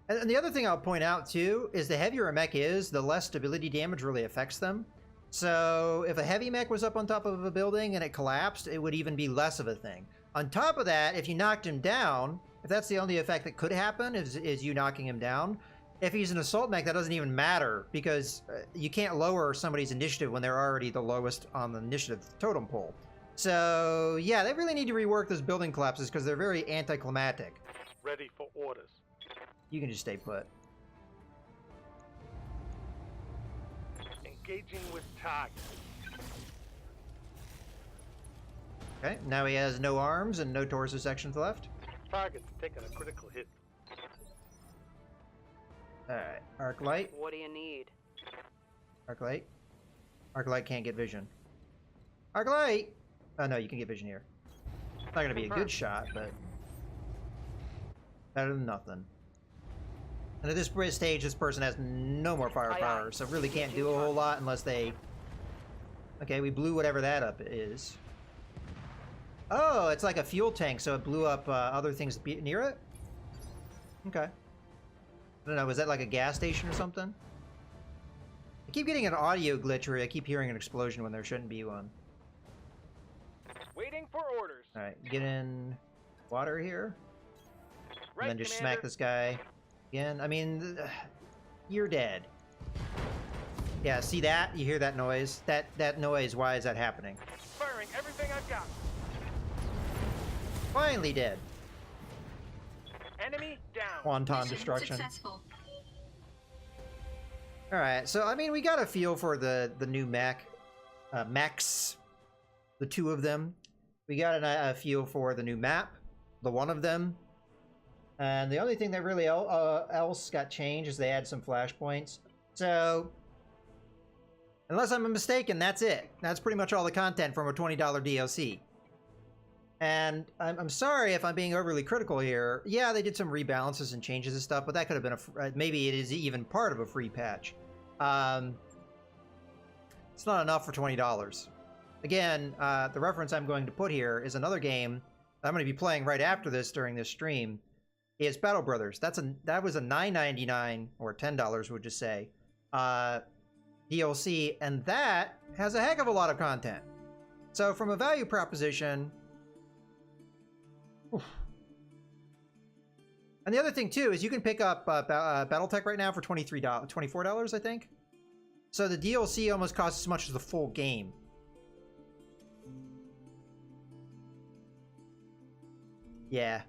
And the other thing I'll point out, too, is the heavier a mech is, the less stability damage really affects them. So if a heavy mech was up on top of a building and it collapsed, it would even be less of a thing. On top of that, if you knocked him down, if that's the only effect that could happen, is you knocking him down, if he's an assault mech, that doesn't even matter, because you can't lower somebody's initiative when they're already the lowest on the initiative totem pole. So, yeah, they really need to rework those building collapses, because they're very anticlimactic. Ready for orders. You can just stay put. Engaging with target. Okay, now he has no arms and no torso sections left. target's taken a critical hit. Alright, arc light. What do you need? Arc light. Arc light can't get vision. Arc light! Oh no, you can get vision here. It's not gonna be a good shot, but better than nothing. And at this stage, this person has no more firepower, so really can't do a whole lot unless they... Okay, we blew whatever that up is. Oh, it's like a fuel tank, so it blew up other things near it? Okay. I don't know, was that like a gas station or something? I keep getting an audio glitch where I keep hearing an explosion when there shouldn't be one. Waiting for orders. Alright, get in water here. Right, And then just Commander. smack this guy again. I mean, you're dead. Yeah, see that? You hear that noise? That noise, why is that happening? Firing everything I've got. Finally dead. Enemy down. Wanton Mission destruction. Successful. Alright, so I mean, we got a feel for the new mech. Mechs. The two of them. We got a feel for the new map. The one of them. And the only thing that really else got changed is they add some flashpoints. So, unless I'm mistaken, that's it. That's pretty much all the content from a $20 DLC. And I'm sorry if I'm being overly critical here. Yeah, they did some rebalances and changes and stuff, but that could have been maybe it is even part of a free patch. It's not enough for $20. Again, the reference I'm going to put here is another game I'm going to be playing right after this during this stream. Is Battle Brothers. That was a $9.99 or $10, we'll just say, DLC, and that has a heck of a lot of content. So from a value proposition. Oof. And the other thing too is you can pick up BattleTech right now for $24, I think. So the DLC almost costs as much as the full game. Yeah.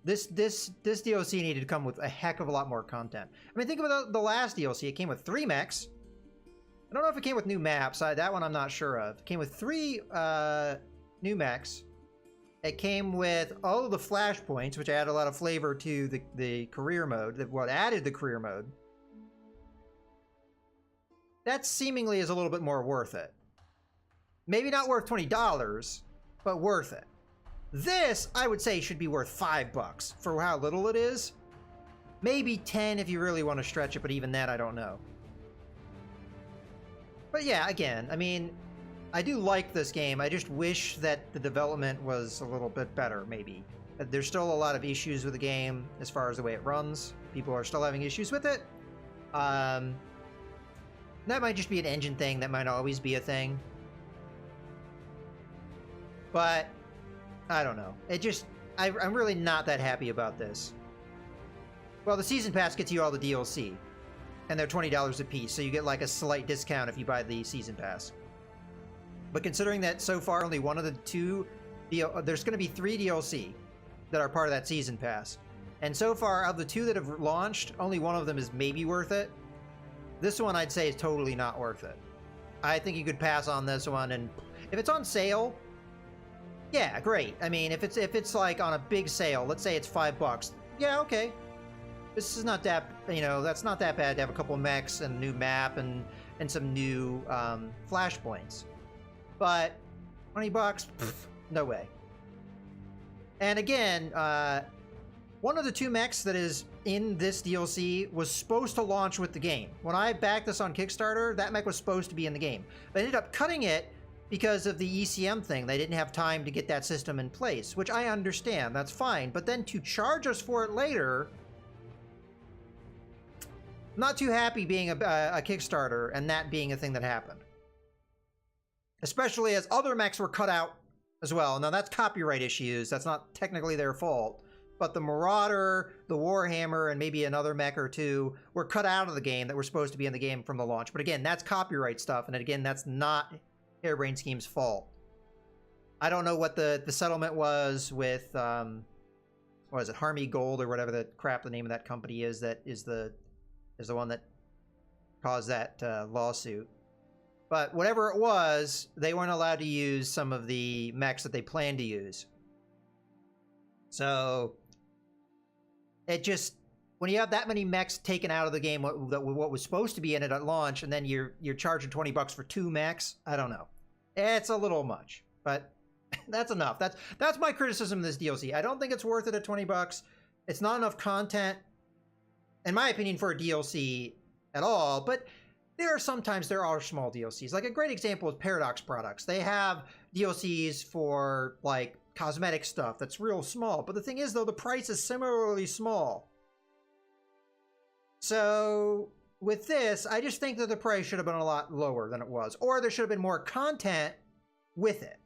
This DLC needed to come with a heck of a lot more content. I mean, think about the last DLC. It came with 3 mechs. I don't know if it came with new maps. That one I'm not sure of. It came with 3 new mechs. It came with all of the flashpoints, which added a lot of flavor to the career mode. What added the career mode. That seemingly is a little bit more worth it. Maybe not worth $20, but worth it. This, I would say, should be worth $5 for how little it is. Maybe 10 if you really want to stretch it, but even that, I don't know. But yeah, again, I mean, I do like this game. I just wish that the development was a little bit better, maybe. There's still a lot of issues with the game as far as the way it runs. People are still having issues with it. That might just be an engine thing. That might always be a thing. But I don't know. It just... I'm really not that happy about this. Well, the Season Pass gets you all the DLC. And they're $20 a piece, so you get like a slight discount if you buy the Season Pass. But considering that so far only one of the 2... there's going to be 3 DLC that are part of that Season Pass. And so far, of the 2 that have launched, only one of them is maybe worth it. This one I'd say is totally not worth it. I think you could pass on this one, and if it's on sale... Yeah, great. I mean, if it's like on a big sale, let's say it's $5. Yeah, okay. This is not that, you know, that's not that bad to have a couple of mechs and a new map and some new flashpoints. But $20, pff, no way. And again, one of the 2 mechs that is in this DLC was supposed to launch with the game. When I backed this on Kickstarter, that mech was supposed to be in the game. They ended up cutting it because of the ECM thing. They didn't have time to get that system in place, which I understand. That's fine. But then to charge us for it later... I'm not too happy being a Kickstarter and that being a thing that happened. Especially as other mechs were cut out as well. Now that's copyright issues. That's not technically their fault. But the Marauder, the Warhammer, and maybe another mech or 2 were cut out of the game that were supposed to be in the game from the launch. But again, that's copyright stuff. And again, that's not Harebrained Scheme's fault. I don't know what the settlement was with, what is it, Harmy Gold or whatever the crap the name of that company is that is the one that caused that lawsuit. But whatever it was, they weren't allowed to use some of the mechs that they planned to use. So It just, when you have that many mechs taken out of the game, what was supposed to be in it at launch, and then you're charging $20 for 2 mechs, I don't know. It's a little much, but that's enough. That's my criticism of this DLC. I don't think it's worth it at $20. It's not enough content, in my opinion, for a DLC at all, but there are sometimes small DLCs. Like a great example is Paradox Products. They have DLCs for like cosmetic stuff that's real small, but the thing is though, the price is similarly small. So with this, I just think that the price should have been a lot lower than it was, or there should have been more content with it.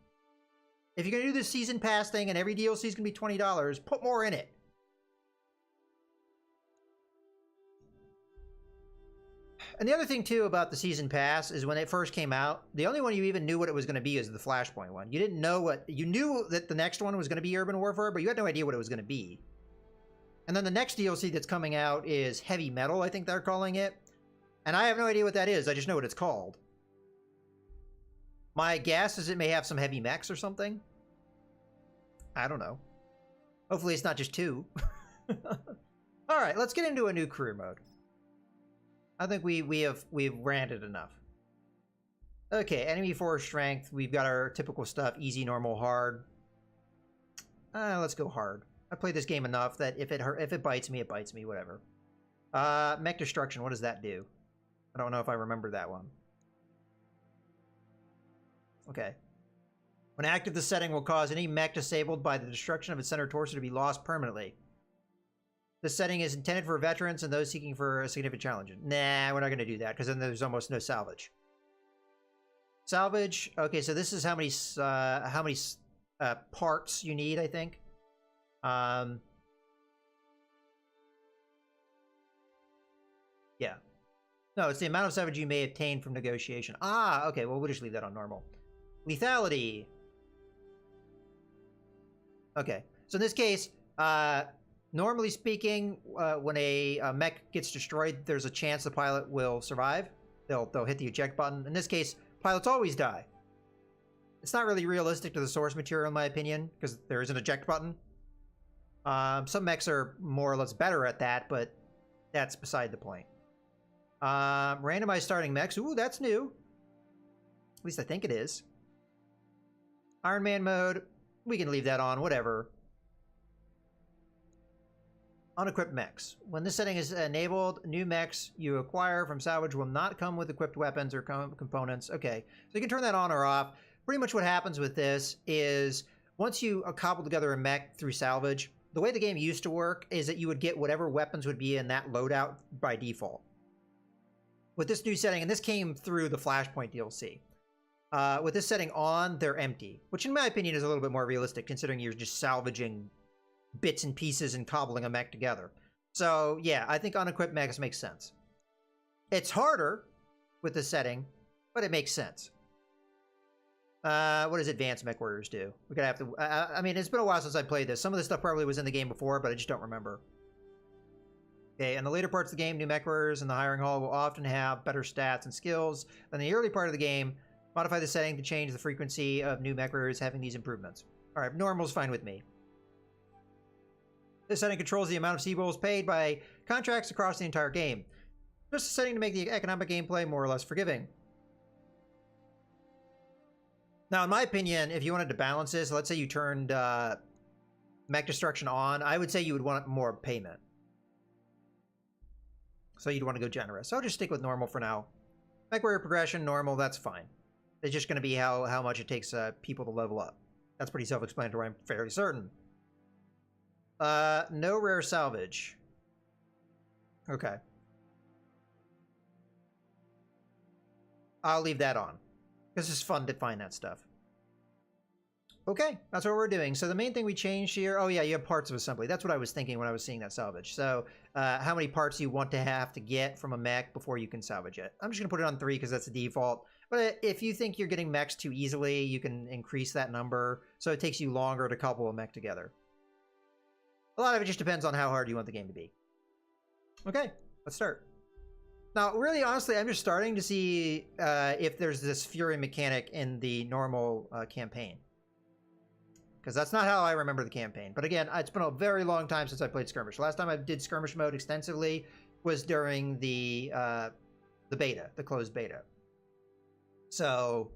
If you're gonna do this season pass thing and every DLC is gonna be $20, put more in it. And the other thing too about the season pass is when it first came out, the only one you even knew what it was going to be is the Flashpoint one. You didn't know you knew that the next one was going to be Urban Warfare, but you had no idea what it was going to be. And then the next DLC that's coming out is Heavy Metal, I think they're calling it. And I have no idea what that is. I just know what it's called. My guess is it may have some heavy mechs or something. I don't know. Hopefully it's not just 2. All right, let's get into a new career mode. I think we've ranted enough. Okay, enemy force strength. We've got our typical stuff: easy, normal, hard. Let's go hard. I played this game enough that if it bites me, it bites me. Whatever. Mech Destruction. What does that do? I don't know if I remember that one. Okay. When active, the setting will cause any mech disabled by the destruction of its center torso to be lost permanently. This setting is intended for veterans and those seeking for a significant challenge. Nah, we're not going to do that because then there's almost no salvage. Salvage. Okay, so this is how many parts you need, I think. Yeah. No, it's the amount of salvage you may obtain from negotiation. Ah, okay. Well, we'll just leave that on normal. Lethality. Okay. So in this case, normally speaking, when a mech gets destroyed, there's a chance the pilot will survive. They'll hit the eject button. In this case, pilots always die. It's not really realistic to the source material, in my opinion, because there is an eject button. Some mechs are more or less better at that, but that's beside the point. Randomized starting mechs. Ooh, that's new. At least I think it is. Ironman Mode. We can leave that on, whatever. Unequipped mechs. When this setting is enabled, new mechs you acquire from salvage will not come with equipped weapons or components. Okay, so you can turn that on or off. Pretty much what happens with this is once you cobble together a mech through salvage, the way the game used to work is that you would get whatever weapons would be in that loadout by default. With this new setting, and this came through the Flashpoint DLC, with this setting on, they're empty, which in my opinion is a little bit more realistic considering you're just salvaging bits and pieces and cobbling a mech together. So yeah, I think unequipped mechs makes sense. It's harder with this setting, but it makes sense. What does Advanced Mech Warriors do? We're gonna have to. I mean, it's been a while since I played this. Some of this stuff probably was in the game before, but I just don't remember. Okay, in the later parts of the game, new mech warriors in the hiring hall will often have better stats and skills than the early part of the game. Modify the setting to change the frequency of new mech warriors having these improvements. All right, normal's fine with me. This setting controls the amount of seed rolls paid by contracts across the entire game. Just a setting to make the economic gameplay more or less forgiving. Now, in my opinion, if you wanted to balance this, let's say you turned Mech Destruction on, I would say you would want more payment. So you'd want to go generous. So I'll just stick with normal for now. Mech Warrior progression, normal, that's fine. It's just going to be how much it takes people to level up. That's pretty self-explanatory, I'm fairly certain. No rare salvage. Okay. I'll leave that on. This is fun to find that stuff. Okay, that's what we're doing. So the main thing we changed here, oh yeah, you have parts of assembly. That's what I was thinking when I was seeing that salvage. So how many parts you want to have to get from a mech before you can salvage it. I'm just gonna put it on 3 because that's the default. But if you think you're getting mechs too easily, you can increase that number so it takes you longer to couple a mech together. A lot of it just depends on how hard you want the game to be. Okay, let's start. Now, really, honestly, I'm just starting to see if there's this Fury mechanic in the normal campaign. because that's not how I remember the campaign. But again, it's been a very long time since I played Skirmish. Last time I did Skirmish mode extensively was during the beta, the closed beta. So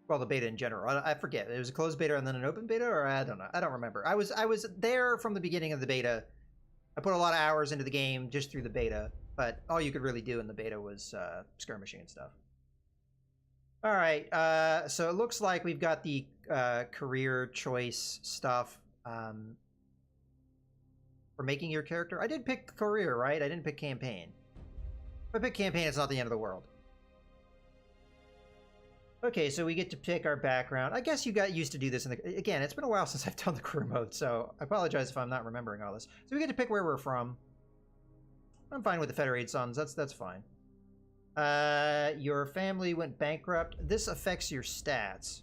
well, the beta in general. I forget. It was a closed beta and then an open beta, or I don't know. I don't remember. I was there from the beginning of the beta. I put a lot of hours into the game just through the beta, but all you could really do in the beta was skirmishing and stuff. All right, so it looks like we've got the career choice stuff for making your character. I did pick career, right? I didn't pick campaign. If I pick campaign, it's not the end of the world. Okay, so we get to pick our background. I guess you got used to do this. Again, it's been a while since I've done the career mode, so I apologize if I'm not remembering all this. So we get to pick where we're from. I'm fine with the Federated Sons. That's fine. Your family went bankrupt. This affects your stats.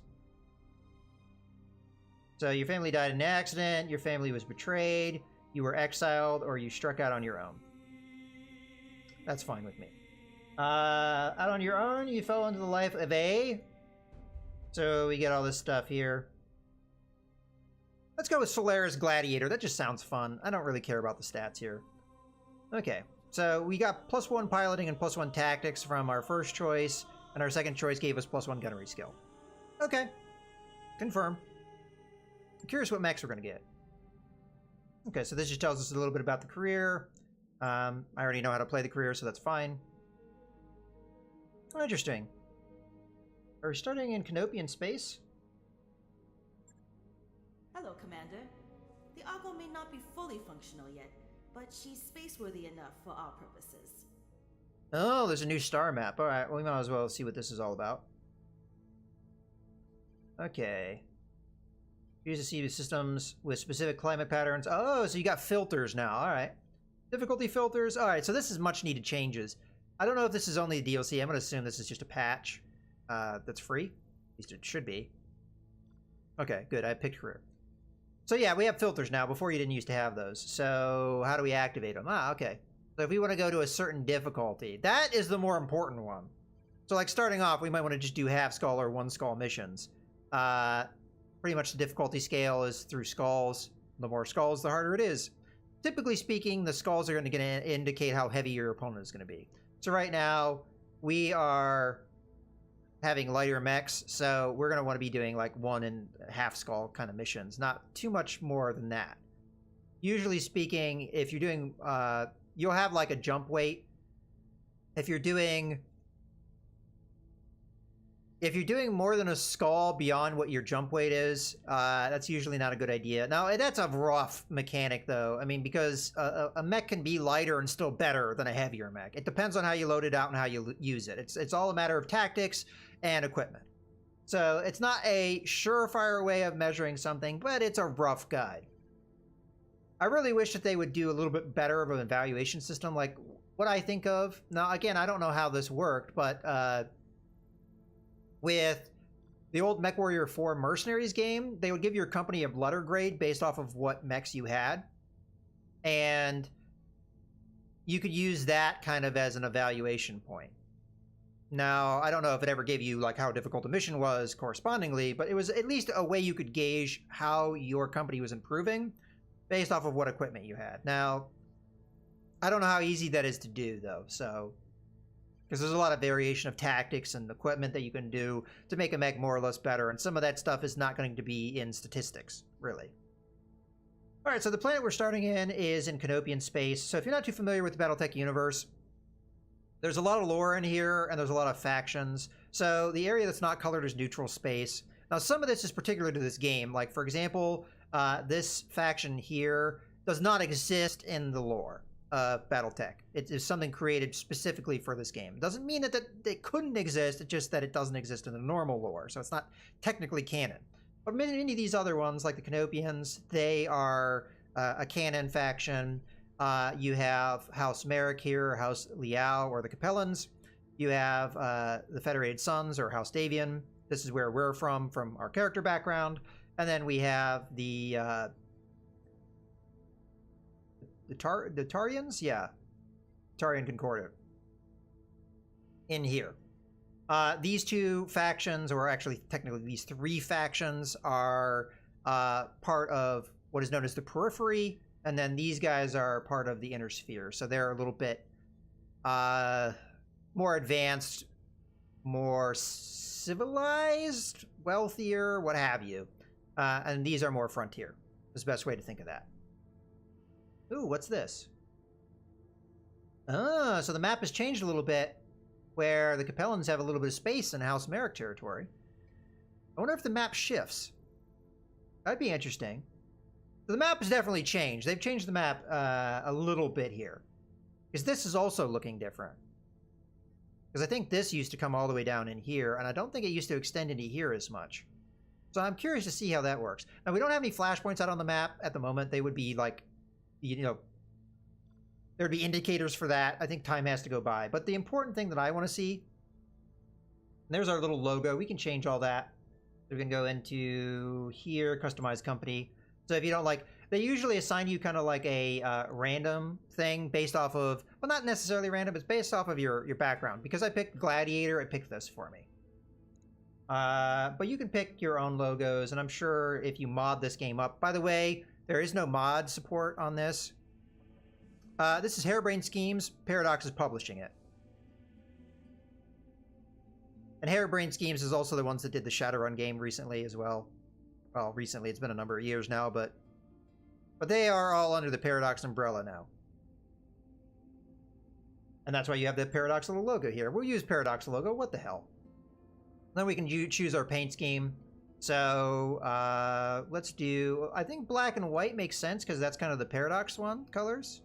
So your family died in an accident. Your family was betrayed. You were exiled, or you struck out on your own. That's fine with me. Out on your own, you fell into the life of A. So we get all this stuff here. Let's go with Solaris Gladiator. That just sounds fun. I don't really care about the stats here. Okay, so we got +1 piloting and +1 tactics from our first choice, and our second choice gave us +1 gunnery skill. Okay, confirm. I'm curious what mechs we're going to get. Okay, so this just tells us a little bit about the career. I already know how to play the career, so that's fine. Oh, interesting. Are we starting in Canopian space? Hello, Commander. The Argo may not be fully functional yet, but she's space-worthy enough for our purposes. Oh, there's a new star map. All right, well, we might as well see what this is all about. Okay. Use to see systems with specific climate patterns. Oh, so you got filters now. All right. Difficulty filters. All right, so this is much needed changes. I don't know if this is only a DLC. I'm going to assume this is just a patch that's free. At least it should be. Okay, good. I picked career. So yeah, we have filters now. Before you didn't used to have those. So how do we activate them? Ah, okay. So if we want to go to a certain difficulty, that is the more important one. So like starting off, we might want to just do half skull or 1 skull missions. Pretty much the difficulty scale is through skulls. The more skulls, the harder it is. Typically speaking, the skulls are going to indicate how heavy your opponent is going to be. So right now, we are having lighter mechs, so we're going to want to be doing like 1 and half skull kind of missions, not too much more than that. Usually speaking, if you're doing, you'll have like a jump weight. If you're doing more than a skull beyond what your jump weight is, that's usually not a good idea. Now, that's a rough mechanic, though. I mean, because a mech can be lighter and still better than a heavier mech. It depends on how you load it out and how you use it. It's all a matter of tactics and equipment. So it's not a surefire way of measuring something, but it's a rough guide. I really wish that they would do a little bit better of an evaluation system, like what I think of. Now, again, I don't know how this worked, but with the old MechWarrior 4 Mercenaries game, they would give your company a letter grade based off of what mechs you had. And you could use that kind of as an evaluation point. Now, I don't know if it ever gave you like how difficult a mission was correspondingly, but it was at least a way you could gauge how your company was improving based off of what equipment you had. Now, I don't know how easy that is to do, though, so because there's a lot of variation of tactics and equipment that you can do to make a mech more or less better, and some of that stuff is not going to be in statistics, really. All right, so the planet we're starting in is in Canopian space. So if you're not too familiar with the BattleTech universe, there's a lot of lore in here, and there's a lot of factions. So the area that's not colored is neutral space. Now, some of this is particular to this game. Like, for example, this faction here does not exist in the lore of BattleTech. It is something created specifically for this game. Doesn't mean that it couldn't exist, it's just that it doesn't exist in the normal lore, so it's not technically canon. But many of these other ones, like the Canopians, they are a canon faction. You have House Merrick here, House Liao, or the Capellans. You have the Federated Sons, or House Davian. This is where we're from our character background. And then we have the Tarians? Yeah. Tarian Concordat. in here. These two factions, or actually technically these three factions, are part of what is known as the periphery, and then these guys are part of the inner sphere. So they're a little bit more advanced, more civilized, wealthier, what have you. And these are more frontier. Is the best way to think of that. Ooh, what's this? Ah, so the map has changed a little bit, where the Capellans have a little bit of space in House Merrick territory. I wonder if the map shifts. That'd be interesting. So the map has definitely changed. They've changed the map a little bit here. Because this is also looking different. Because I think this used to come all the way down in here, and I don't think it used to extend into here as much. So I'm curious to see how that works. Now, we don't have any flashpoints out on the map at the moment. They would be like, you know, there'd be indicators for that. I think time has to go by. But the important thing that I want to see, there's our little logo. We can change all that. We can go into here, customize company. So if you don't like, they usually assign you kind of like a random thing based off of, well, not necessarily random, it's based off of your background. Because I picked Gladiator, it picked this for me. But you can pick your own logos, and I'm sure if you mod this game up, by the way, there is no mod support on this. This is Harebrained Schemes. Paradox is publishing it. And Harebrained Schemes is also the ones that did the Shadowrun game recently as well. Well, recently, it's been a number of years now, but they are all under the Paradox umbrella now. And that's why you have the Paradox little logo here. We'll use Paradox logo, what the hell. Then we can choose our paint scheme. So, let's do, I think black and white makes sense because that's kind of the Paradox one, colors.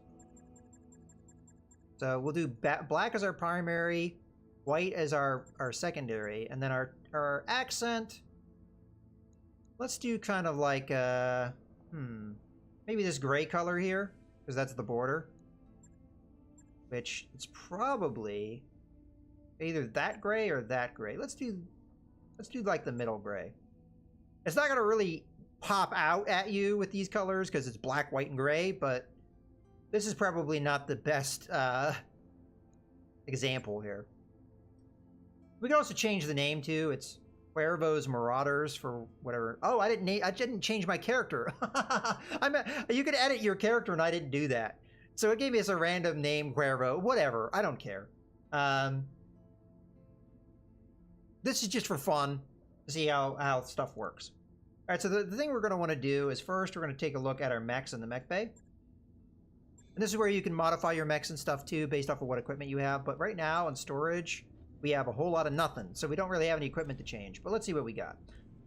So we'll do black as our primary, white as our secondary, and then our accent, let's do kind of like, maybe this gray color here, because that's the border. Which it's probably either that gray or that gray. Let's do like the middle gray. It's not going to really pop out at you with these colors because it's black, white, and gray, but this is probably not the best example here. We can also change the name too. It's Cuervo's Marauders for whatever. Oh, I didn't change my character. You could edit your character, and I didn't do that. So it gave me as a random name, Cuervo. Whatever. I don't care. This is just for fun to see how stuff works. All right, so the thing we're going to want to do is first we're going to take a look at our mechs in the Mech Bay. And this is where you can modify your mechs and stuff too based off of what equipment you have. But right now in storage, we have a whole lot of nothing. So we don't really have any equipment to change. But let's see what we got.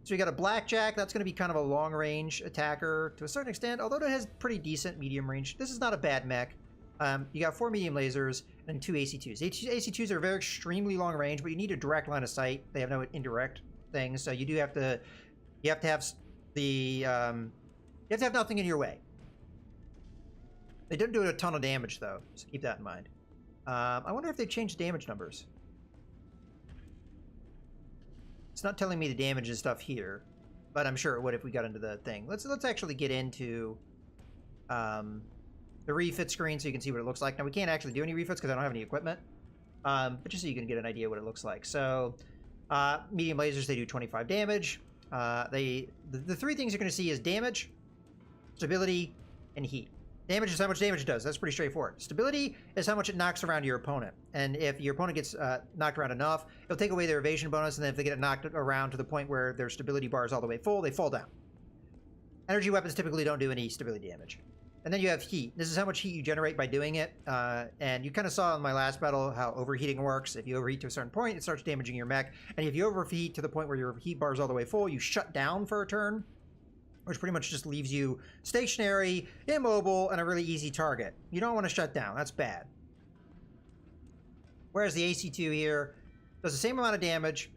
So we got a Blackjack. That's going to be kind of a long-range attacker to a certain extent, although it has pretty decent medium range. This is not a bad mech. You got 4 medium lasers and 2 AC2s. AC2s are very extremely long range, but you need a direct line of sight. They have no indirect things, so you do have to. You have to have the. You have to have nothing in your way. They don't do a ton of damage though, so keep that in mind. I wonder if they've changed damage numbers. It's not telling me the damage and stuff here, but I'm sure it would if we got into the thing. Let's actually get into the refit screen so you can see what it looks like. Now we can't actually do any refits because I don't have any equipment, but just so you can get an idea what it looks like. So medium lasers, they do 25 damage. The 3 things you're going to see is damage, stability, and heat. Damage is how much damage it does. That's pretty straightforward. Stability is how much it knocks around your opponent. And if your opponent gets knocked around enough, it'll take away their evasion bonus, and then if they get knocked around to the point where their stability bar is all the way full, they fall down. Energy weapons typically don't do any stability damage. And then you have heat. This is how much heat you generate by doing it. And you kind of saw in my last battle how overheating works. If you overheat to a certain point, it starts damaging your mech. And if you overheat to the point where your heat bar is all the way full, you shut down for a turn, which pretty much just leaves you stationary, immobile, and a really easy target. You don't want to shut down. That's bad. Whereas the AC2 here does the same amount of damage,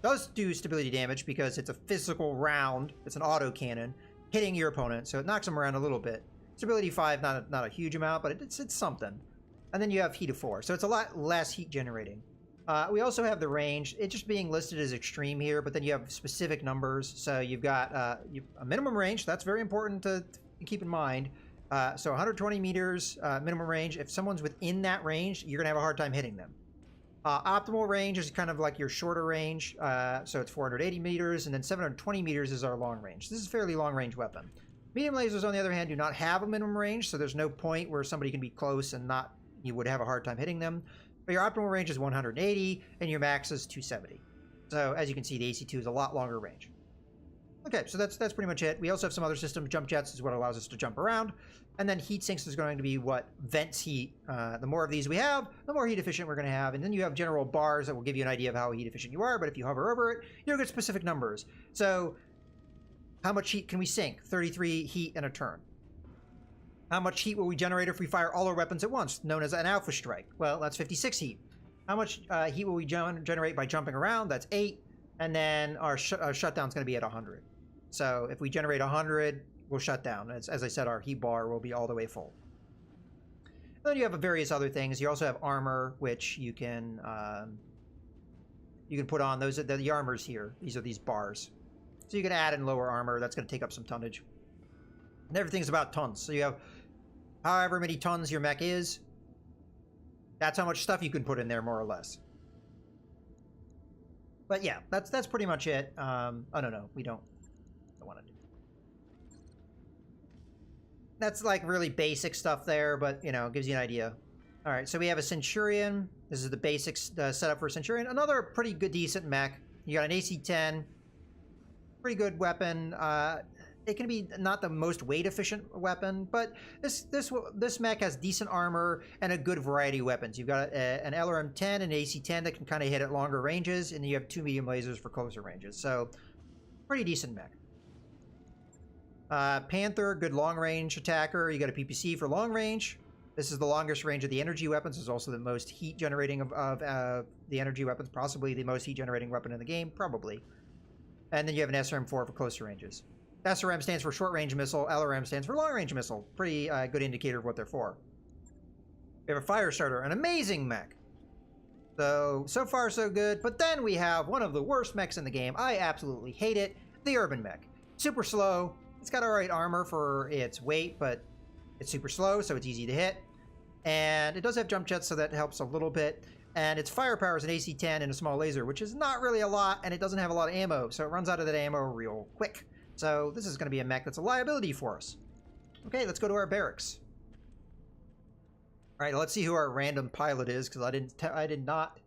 does do stability damage because it's a physical round. It's an auto cannon hitting your opponent, so it knocks them around a little bit. Stability 5, not a huge amount, but it's something. And then you have heat of 4, so it's a lot less heat generating. We also have the range. It's just being listed as extreme here, but then you have specific numbers. So you've got a minimum range. That's very important to keep in mind. So 120 meters minimum range. If someone's within that range, you're going to have a hard time hitting them. Optimal range is kind of like your shorter range, so it's 480 meters, and then 720 meters is our long range. This is a fairly long range weapon. Medium lasers, on the other hand, do not have a minimum range, so there's no point where somebody can be close and not you would have a hard time hitting them. But your optimal range is 180, and your max is 270. So as you can see, the AC2 is a lot longer range. Okay, so that's pretty much it. We also have some other systems. Jump jets is what allows us to jump around. And then heat sinks is going to be what vents heat. The more of these we have, the more heat efficient we're going to have. And then you have general bars that will give you an idea of how heat efficient you are. But if you hover over it, you'll get specific numbers. So how much heat can we sink? 33 heat in a turn. How much heat will we generate if we fire all our weapons at once, known as an alpha strike? Well, that's 56 heat. How much heat will we generate by jumping around? That's 8. And then our shutdown is going to be at 100. So if we generate 100, we'll shut down. As I said, our heat bar will be all the way full. And then you have various other things. You also have armor, which you can put on. Those are the armors here. These are these bars. So you can add and lower armor. That's going to take up some tonnage. And everything's about tons. So you have however many tons your mech is. That's how much stuff you can put in there, more or less. But yeah, that's pretty much it. Oh no, we don't want to do. That's like really basic stuff there, but you know, it gives you an idea. All right, so we have a Centurion. This is the basic setup for a Centurion. Another pretty good, decent mech. You got an AC-10. Pretty good weapon. It can be not the most weight efficient weapon, but this mech has decent armor and a good variety of weapons. You've got an LRM-10 and an AC-10 that can kind of hit at longer ranges, and you have 2 medium lasers for closer ranges. So pretty decent mech. Panther, good long range attacker. You got a PPC for long range. This is the longest range of the energy weapons. It's also the most heat generating of the energy weapons, possibly the most heat generating weapon in the game, probably. And then you have an SRM-4 for closer ranges. SRM stands for short range missile. LRM stands for long range missile. Pretty good indicator of what they're for. We have a fire starter, an amazing mech. So far so good. But then we have one of the worst mechs in the game. I absolutely hate it. The urban mech. Super slow. It's got alright armor for its weight, but it's super slow, so it's easy to hit. And it does have jump jets, so that helps a little bit. And its firepower is an AC-10 and a small laser, which is not really a lot, and it doesn't have a lot of ammo, so it runs out of that ammo real quick. So this is going to be a mech that's a liability for us. Okay, let's go to our barracks. All right, let's see who our random pilot is, because I did not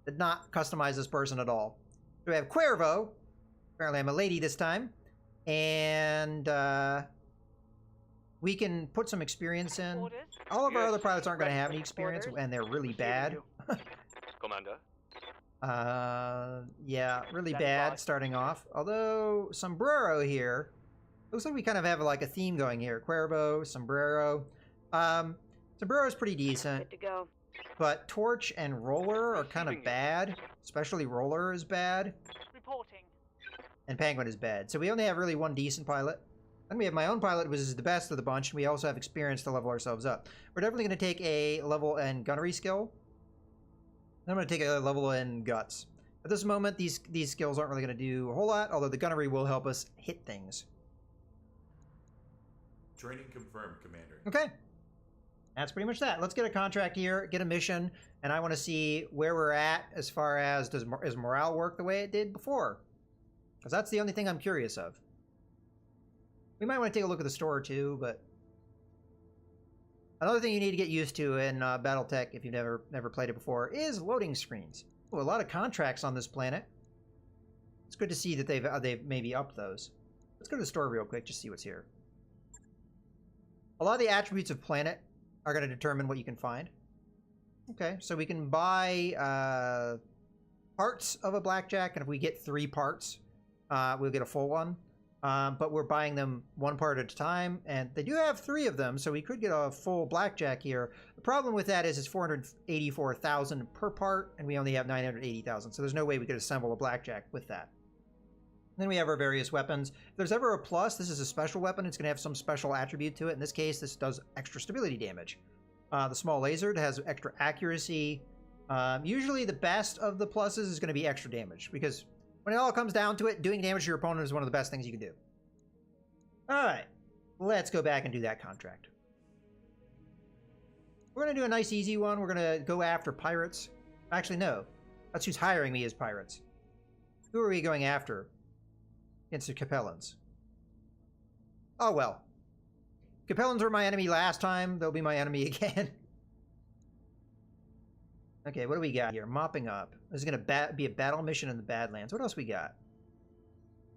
customize this person at all. So we have Cuervo. Apparently, I'm a lady this time, and we can put some experience in. All of our other pilots aren't going to have any experience, and they're really bad. Commander. Yeah, really bad starting off. Although Sombrero here, looks like we kind of have like a theme going here. Cuervo, Sombrero. Sombrero's pretty decent. Good to go. But Torch and Roller are kind of bad. Especially Roller is bad. Reporting. And Penguin is bad. So we only have really one decent pilot. Then we have my own pilot, which is the best of the bunch, and we also have experience to level ourselves up. We're definitely going to take a level in gunnery skill. I'm going to take a level in guts. At this moment, these skills aren't really going to do a whole lot, although the gunnery will help us hit things. Training confirmed, Commander. Okay. That's pretty much that. Let's get a contract here, get a mission, and I want to see where we're at as far as is morale work the way it did before? Because that's the only thing I'm curious of. We might want to take a look at the store too, but another thing you need to get used to in BattleTech, if you've never played it before, is loading screens. Ooh, a lot of contracts on this planet. It's good to see that they've maybe upped those. Let's go to the store real quick, just see what's here. A lot of the attributes of planet are going to determine what you can find. Okay, so we can buy parts of a blackjack, and if we get 3 parts, we'll get a full one. But we're buying them one part at a time, and they do have 3 of them, so we could get a full blackjack here. The problem with that is it's 484,000 per part, and we only have 980,000, so there's no way we could assemble a blackjack with that. Then we have our various weapons. If there's ever a plus, this is a special weapon. It's going to have some special attribute to it. In this case, this does extra stability damage. The small laser has extra accuracy. Usually the best of the pluses is going to be extra damage, because when it all comes down to it, doing damage to your opponent is one of the best things you can do. Alright, let's go back and do that contract. We're going to do a nice easy one. We're going to go after pirates. Actually, no. That's who's hiring me as pirates. Who are we going after? Against the Capellans. Oh, well. Capellans were my enemy last time. They'll be my enemy again. Okay, what do we got here? Mopping up. This is going to be a battle mission in the Badlands. What else we got?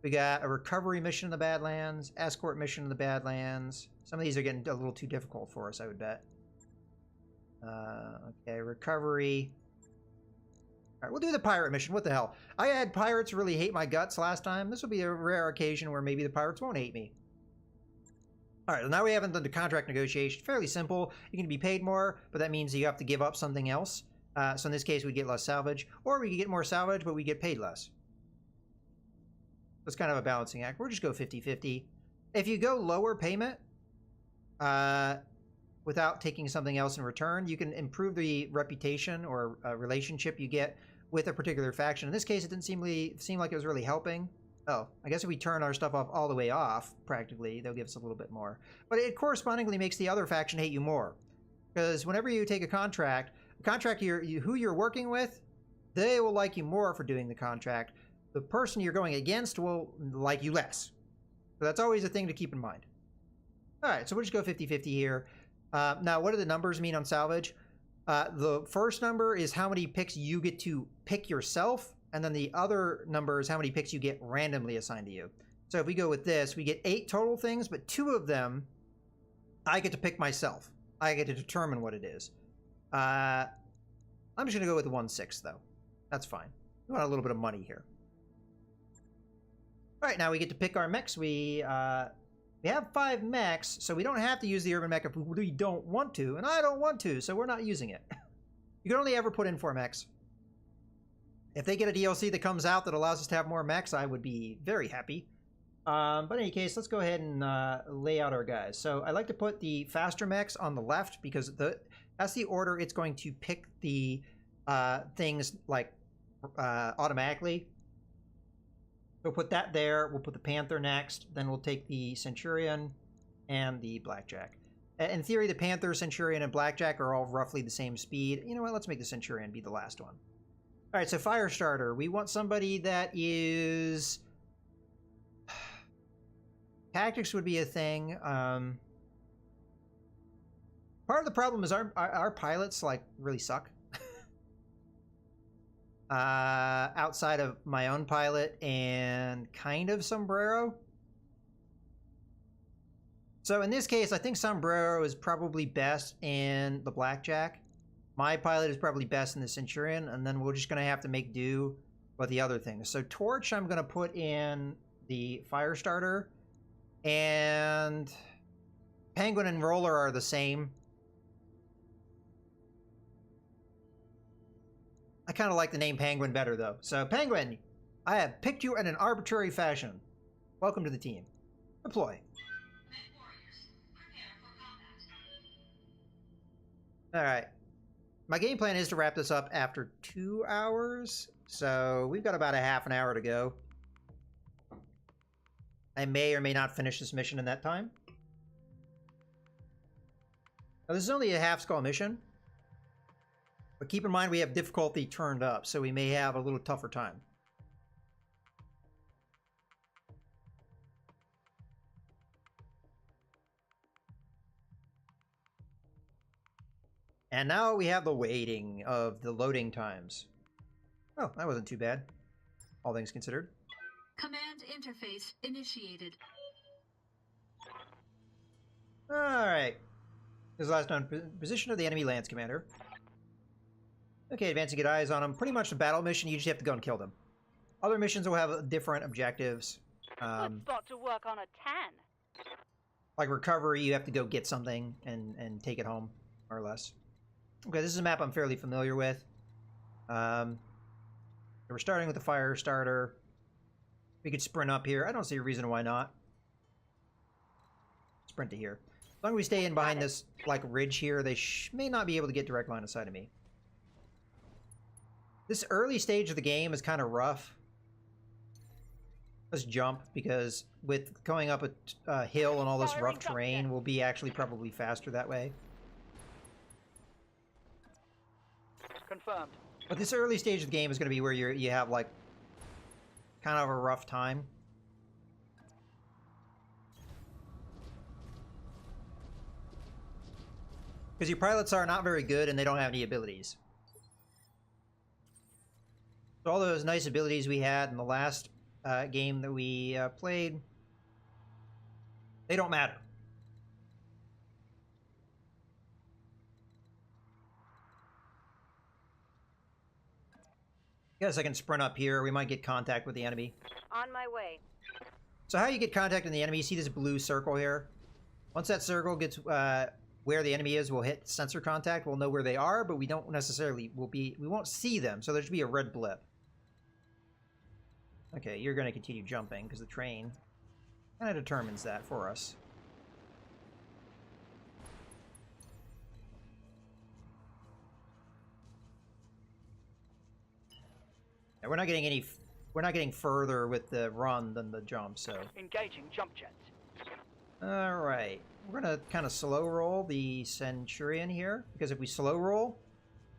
We got a recovery mission in the Badlands, escort mission in the Badlands. Some of these are getting a little too difficult for us, I would bet. Okay, recovery. All right, we'll do the pirate mission. What the hell? I had pirates really hate my guts last time. This will be a rare occasion where maybe the pirates won't hate me. All right, well, now we haven't done the contract negotiation. Fairly simple. You can be paid more, but that means you have to give up something else. So in this case, we get less salvage, or we could get more salvage, but we get paid less. It's kind of a balancing act. We'll just go 50-50. If you go lower payment, without taking something else in return, you can improve the reputation or relationship you get with a particular faction. In this case, it didn't seem like it was really helping. Oh, I guess if we turn our stuff off all the way off, practically, they'll give us a little bit more. But it correspondingly makes the other faction hate you more. Because whenever you take a contract, who you're working with, they will like you more for doing the contract. The person you're going against will like you less. So that's always a thing to keep in mind. All right, so we'll just go 50-50 here. Now, what do the numbers mean on salvage? The first number is how many picks you get to pick yourself, and then the other number is how many picks you get randomly assigned to you. So if we go with this, we get 8 total things, but 2 of them I get to pick myself. I get to determine what it is. I'm just going to go with 1/6, though. That's fine. We want a little bit of money here. All right, now we get to pick our mechs. We have 5 mechs, so we don't have to use the urban mech if we don't want to, and I don't want to, so we're not using it. You can only ever put in 4 mechs. If they get a DLC that comes out that allows us to have more mechs, I would be very happy. But in any case, let's go ahead and lay out our guys. So I like to put the faster mechs on the left because that's the order it's going to pick the things like automatically. We'll put that there. We'll put the Panther next. Then we'll take the Centurion and the Blackjack. In theory, the Panther, Centurion, and Blackjack are all roughly the same speed. You know what? Let's make the Centurion be the last one. All right, so Firestarter. We want somebody that is... Tactics would be a thing. Part of the problem is our pilots, like, really suck. Outside of my own pilot and kind of Sombrero. So in this case, I think Sombrero is probably best in the Blackjack. My pilot is probably best in the Centurion, and then we're just going to have to make do with the other things. So Torch, I'm going to put in the Firestarter, and Penguin and Roller are the same. I kind of like the name Penguin better, though. So, Penguin, I have picked you in an arbitrary fashion. Welcome to the team. Deploy. Alright. My game plan is to wrap this up after 2 hours. So, we've got about a half an hour to go. I may or may not finish this mission in that time. Now, this is only a half-skull mission. But keep in mind we have difficulty turned up, so we may have a little tougher time. And now we have the waiting of the loading times. Oh, that wasn't too bad, all things considered. Command interface initiated. Alright. This is last known position of the enemy Lance Commander. Okay, advancing, get eyes on them. Pretty much the battle mission, you just have to go and kill them. Other missions will have different objectives. Good spot to work on a 10. Like recovery, you have to go get something and take it home, more or less. Okay, this is a map I'm fairly familiar with. We're starting with the Firestarter. We could sprint up here. I don't see a reason why not. Sprint to here. As long as we stay in behind this like ridge here, they may not be able to get direct line of sight of me. This early stage of the game is kind of rough. Let's jump, because with going up a hill and all this rough terrain, we'll be actually probably faster that way. Confirmed. But this early stage of the game is going to be where you have like kind of a rough time. Because your pilots are not very good and they don't have any abilities. So all those nice abilities we had in the last game that we played, they don't matter. Guess I can sprint up here. We might get contact with the enemy. On my way. So how you get contact with the enemy, you see this blue circle here? Once that circle gets where the enemy is, we'll hit sensor contact. We'll know where they are, but we don't necessarily, we won't see them. So there should be a red blip. Okay, you're going to continue jumping because the train kind of determines that for us. Yeah, we're not getting further with the run than the jump, so. Engaging jump jets. All right, we're gonna kind of slow roll the Centurion here because if we slow roll,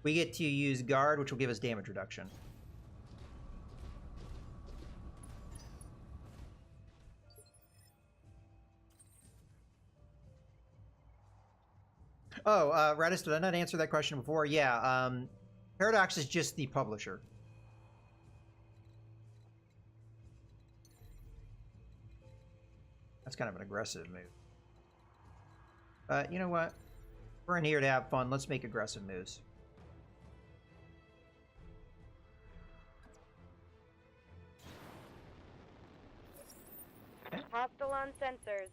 we get to use guard, which will give us damage reduction. Oh, Radis, did I not answer that question before? Yeah, Paradox is just the publisher. That's kind of an aggressive move. You know what? We're in here to have fun. Let's make aggressive moves. Hostile on sensors.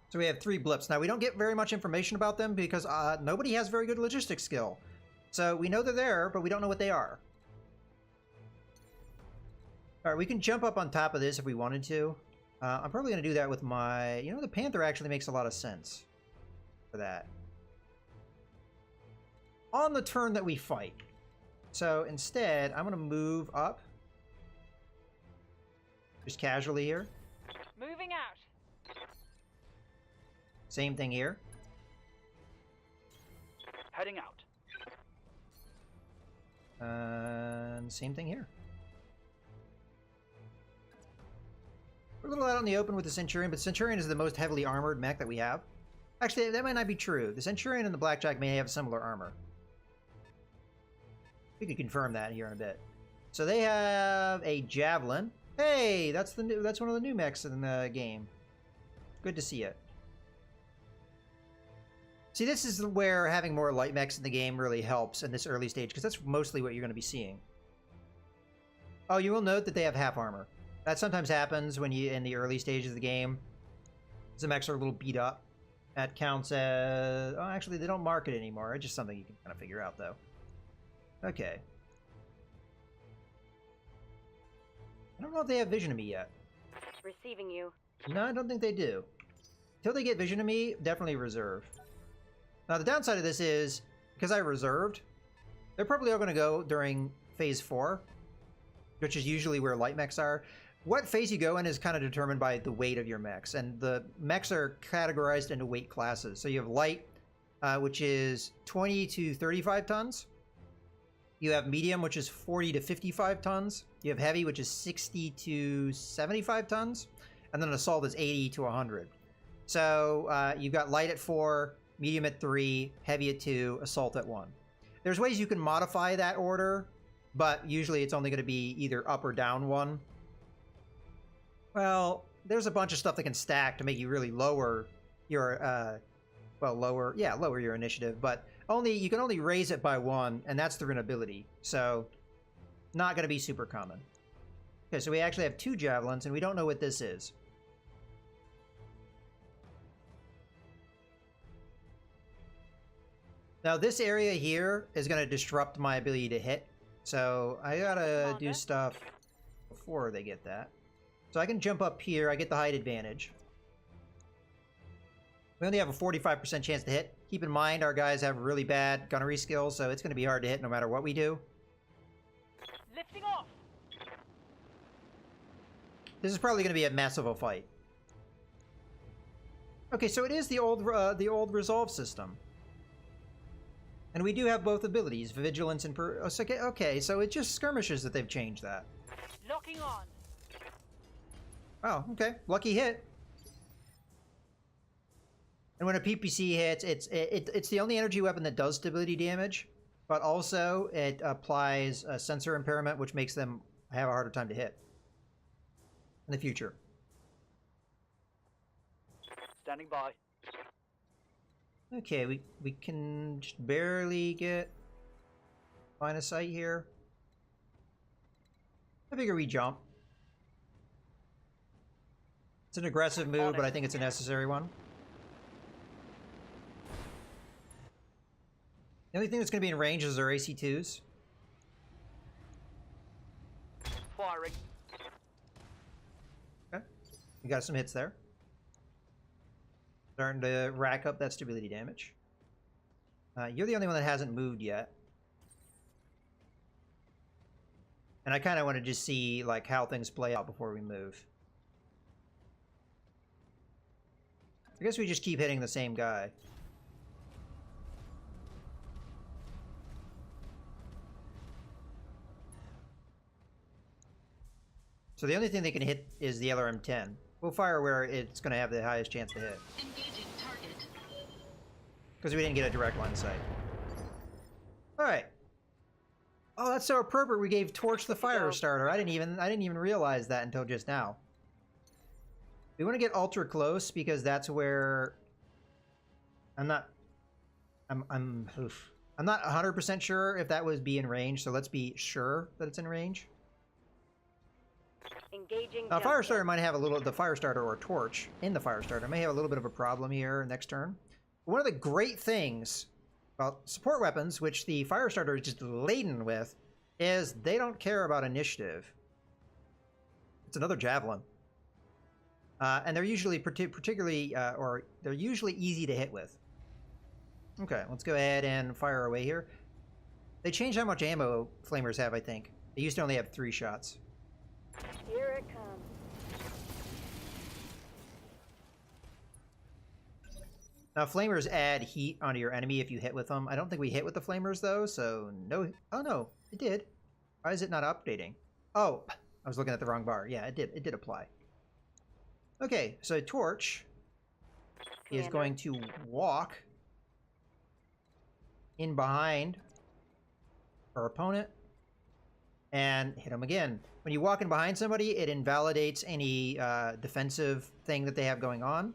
So we have 3 blips. Now, we don't get very much information about them because nobody has very good logistics skill. So we know they're there, but we don't know what they are. All right, we can jump up on top of this if we wanted to. I'm probably going to do that with my... You know, the Panther actually makes a lot of sense for that. On the turn that we fight. So instead, I'm going to move up. Just casually here. Moving out. Same thing here. Heading out. And same thing here. We're a little out in the open with the Centurion, but Centurion is the most heavily armored mech that we have. Actually, that might not be true. The Centurion and the Blackjack may have similar armor. We could confirm that here in a bit. So they have a Javelin. Hey, that's one of the new mechs in the game. Good to see it. See, this is where having more light mechs in the game really helps in this early stage, because that's mostly what you're going to be seeing. Oh, you will note that they have half armor. That sometimes happens when you in the early stages of the game. Some mechs are a little beat up. That counts as... Oh, actually, they don't mark it anymore. It's just something you can kind of figure out, though. Okay. I don't know if they have vision of me yet. Receiving you. No, I don't think they do. Until they get vision of me, definitely reserve. Now, the downside of this is, because I reserved, they're probably all going to go during Phase 4, which is usually where light mechs are. What phase you go in is kind of determined by the weight of your mechs, and the mechs are categorized into weight classes. So you have light, which is 20 to 35 tons. You have medium, which is 40 to 55 tons. You have heavy, which is 60 to 75 tons. And then assault is 80 to 100. So you've got light at 4, medium at 3, heavy at 2, assault at 1. There's ways you can modify that order, but usually it's only going to be either up or down 1. Well, there's a bunch of stuff that can stack to make you really lower your, lower your initiative, but you can only raise it by 1, and that's through an ability. So, not going to be super common. Okay, so we actually have 2 javelins, and we don't know what this is. Now, this area here is going to disrupt my ability to hit, so I gotta do stuff before they get that. So I can jump up here, I get the height advantage. We only have a 45% chance to hit. Keep in mind, our guys have really bad gunnery skills, so it's going to be hard to hit no matter what we do. Lifting off. This is probably going to be a mess of a fight. Okay, so it is the old resolve system. And we do have both abilities, Vigilance and okay, so it's just skirmishes that they've changed that. Locking on. Oh, okay. Lucky hit. And when a PPC hits, it's the only energy weapon that does stability damage, but also it applies a sensor impairment, which makes them have a harder time to hit in the future. Standing by. Okay, we can just barely get line of sight here. I figure we jump. It's an aggressive move, but I think it's a necessary one. The only thing that's going to be in range is our AC-2s. Firing. Okay. We got some hits there. Starting to rack up that stability damage. You're the only one that hasn't moved yet. And I kind of want to just see like how things play out before we move. I guess we just keep hitting the same guy. So the only thing they can hit is the LRM-10. We'll fire where it's going to have the highest chance to hit. Engaging target. Because we didn't get a direct line of sight. Alright. Oh, that's so appropriate. We gave Torch the fire starter. I didn't even realize that until just now. We want to get ultra close because that's where I'm not 100% sure if that would be in range, so let's be sure that it's in range. Engaging. Now, Firestarter might have a little, the Firestarter or Torch in the Firestarter may have a little bit of a problem here next turn. One of the great things about support weapons, which the Firestarter is just laden with, is they don't care about initiative. It's another Javelin. And they're usually they're usually easy to hit with. Okay, let's go ahead and fire away here. They changed how much ammo flamers have, I think. They used to only have 3 shots. Here it comes. Now, flamers add heat onto your enemy if you hit with them. I don't think we hit with the flamers, though, so no... Oh, no, it did. Why is it not updating? Oh, I was looking at the wrong bar. Yeah, it did. It did apply. Okay, so Torch is going to walk in behind our opponent and hit him again. When you walk in behind somebody, it invalidates any defensive thing that they have going on.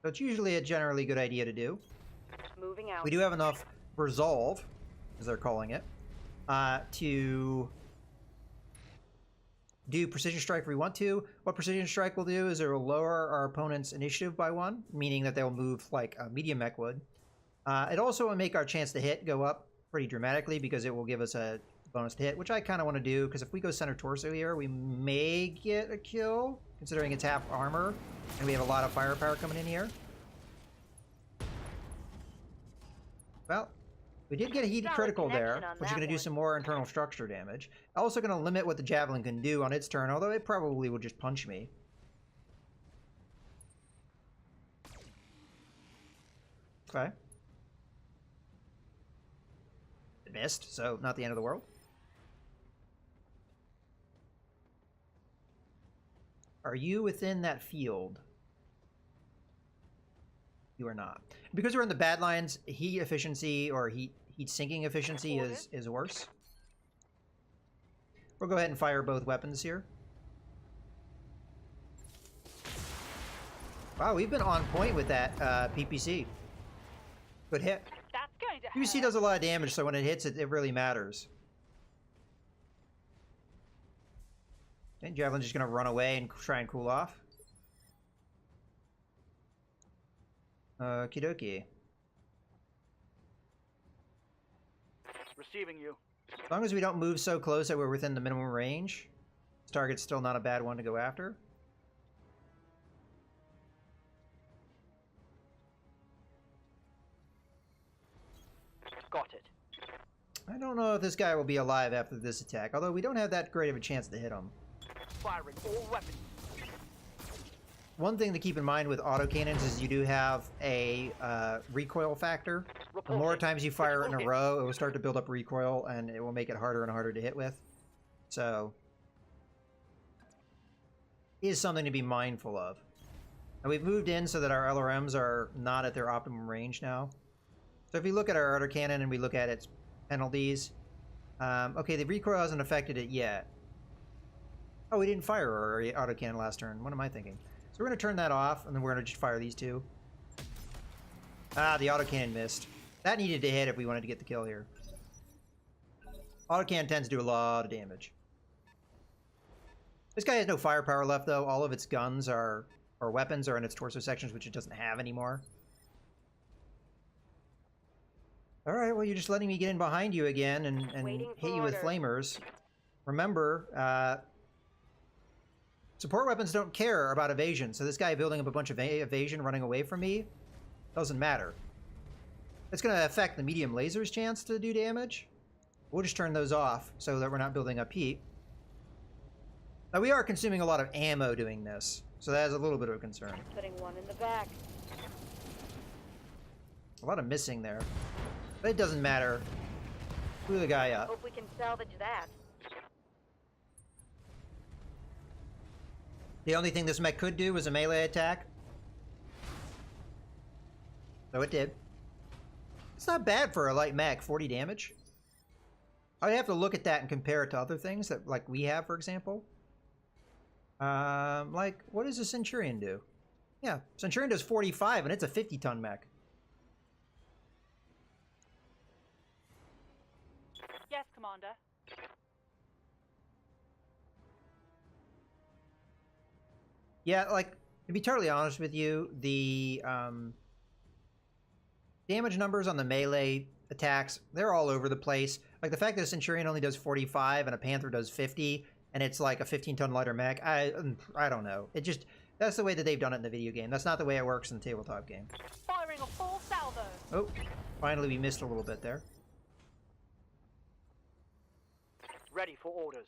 So it's usually a generally good idea to do. Moving out. We do have enough resolve, as they're calling it, to do Precision Strike if we want to. What Precision Strike will do is it will lower our opponent's initiative by 1, meaning that they'll move like a medium mech would. It also will make our chance to hit go up pretty dramatically because it will give us a bonus to hit, which I kind of want to do because if we go center torso here, we may get a kill, considering it's half armor, and we have a lot of firepower coming in here. Well, we did get a heated critical there, which is going to do some more internal structure damage. Also going to limit what the Javelin can do on its turn, although it probably will just punch me. Okay. It missed, so not the end of the world. Are you within that field? You are not. Because we're in the bad lines, heat efficiency or heat sinking efficiency is worse. We'll go ahead and fire both weapons here. Wow, we've been on point with that PPC. Good hit. That's going to PPC does a lot of damage, so when it hits, it really matters. And Javelin's just going to run away and try and cool off. Okie dokie. Receiving you. As long as we don't move so close that we're within the minimum range, this target's still not a bad one to go after. Got it. I don't know if this guy will be alive after this attack, although we don't have that great of a chance to hit him. Firing all weapons. One thing to keep in mind with autocannons is you do have a recoil factor. The more Reporting. times you fire in a Reporting. row, it will start to build up recoil, and it will make it harder and harder to hit with. So, it is something to be mindful of. And we've moved in so that our LRMs are not at their optimum range now. So if we look at our autocannon and we look at its penalties, okay, the recoil hasn't affected it yet. Oh, we didn't fire our autocannon last turn. What am I thinking? So we're going to turn that off, and then we're going to just fire these two. Ah, the autocannon missed. That needed to hit if we wanted to get the kill here. Autocannon tends to do a lot of damage. This guy has no firepower left, though. All of its guns or weapons are in its torso sections, which it doesn't have anymore. All right, well, you're just letting me get in behind you again and hit you with flamers. Remember, support weapons don't care about evasion, so this guy building up a bunch of evasion running away from me doesn't matter. It's going to affect the medium laser's chance to do damage. We'll just turn those off so that we're not building up heat. Now, we are consuming a lot of ammo doing this, so that is a little bit of a concern. Putting one in the back. A lot of missing there. But it doesn't matter. Blew the guy up. Hope we can salvage that. The only thing this mech could do was a melee attack. So it did. It's not bad for a light mech, 40 damage. I'd have to look at that and compare it to other things that, like we have, for example. Like, what does a Centurion do? Yeah, Centurion does 45, and it's a 50-ton mech. Yes, Commander. Yeah, like, to be totally honest with you, the damage numbers on the melee attacks, they're all over the place. Like, the fact that a Centurion only does 45 and a Panther does 50, and it's like a 15-ton lighter mech, I don't know. It just, that's the way that they've done it in the video game. That's not the way it works in the tabletop game. Firing a full salvo. Oh, finally we missed a little bit there. Ready for orders.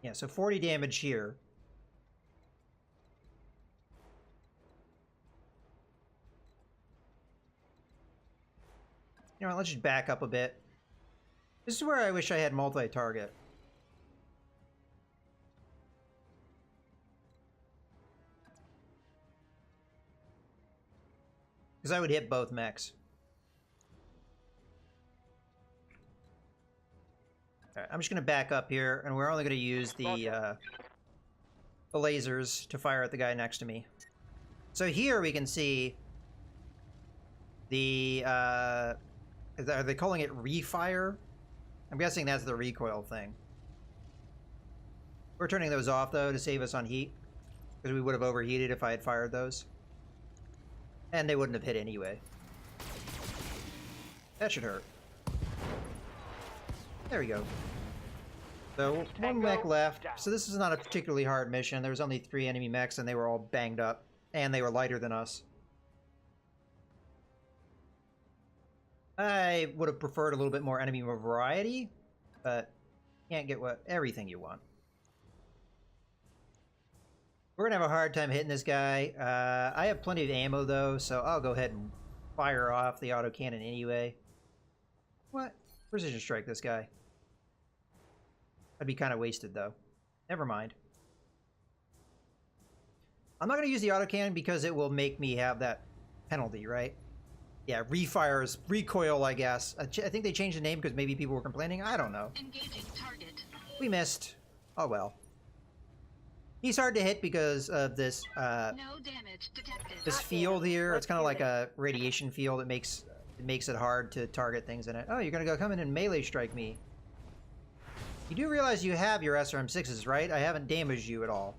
Yeah, so 40 damage here. You know what, let's just back up a bit. This is where I wish I had multi-target. Because I would hit both mechs. Alright, I'm just going to back up here, and we're only going to use the lasers to fire at the guy next to me. So here we can see the, are they calling it refire? I'm guessing that's the recoil thing. We're turning those off, though, to save us on heat. Because we would have overheated if I had fired those. And they wouldn't have hit anyway. That should hurt. There we go. So, one mech left. So this is not a particularly hard mission. There was only 3 enemy mechs, and they were all banged up. And they were lighter than us. I would have preferred a little bit more enemy variety, but can't get everything you want. We're gonna have a hard time hitting this guy. I have plenty of ammo though, so I'll go ahead and fire off the autocannon anyway. What? Precision strike this guy. That'd be kind of wasted though. Never mind. I'm not gonna use the autocannon because it will make me have that penalty, right? Yeah, refires, recoil, I guess. I think they changed the name because maybe people were complaining. I don't know. Engaging target. We missed. Oh well. He's hard to hit because of this No damage detected. this field here. It's kind of like a radiation field. It makes it hard to target things in it. Oh, you're gonna come in and melee strike me. You do realize you have your SRM-6s, right? I haven't damaged you at all.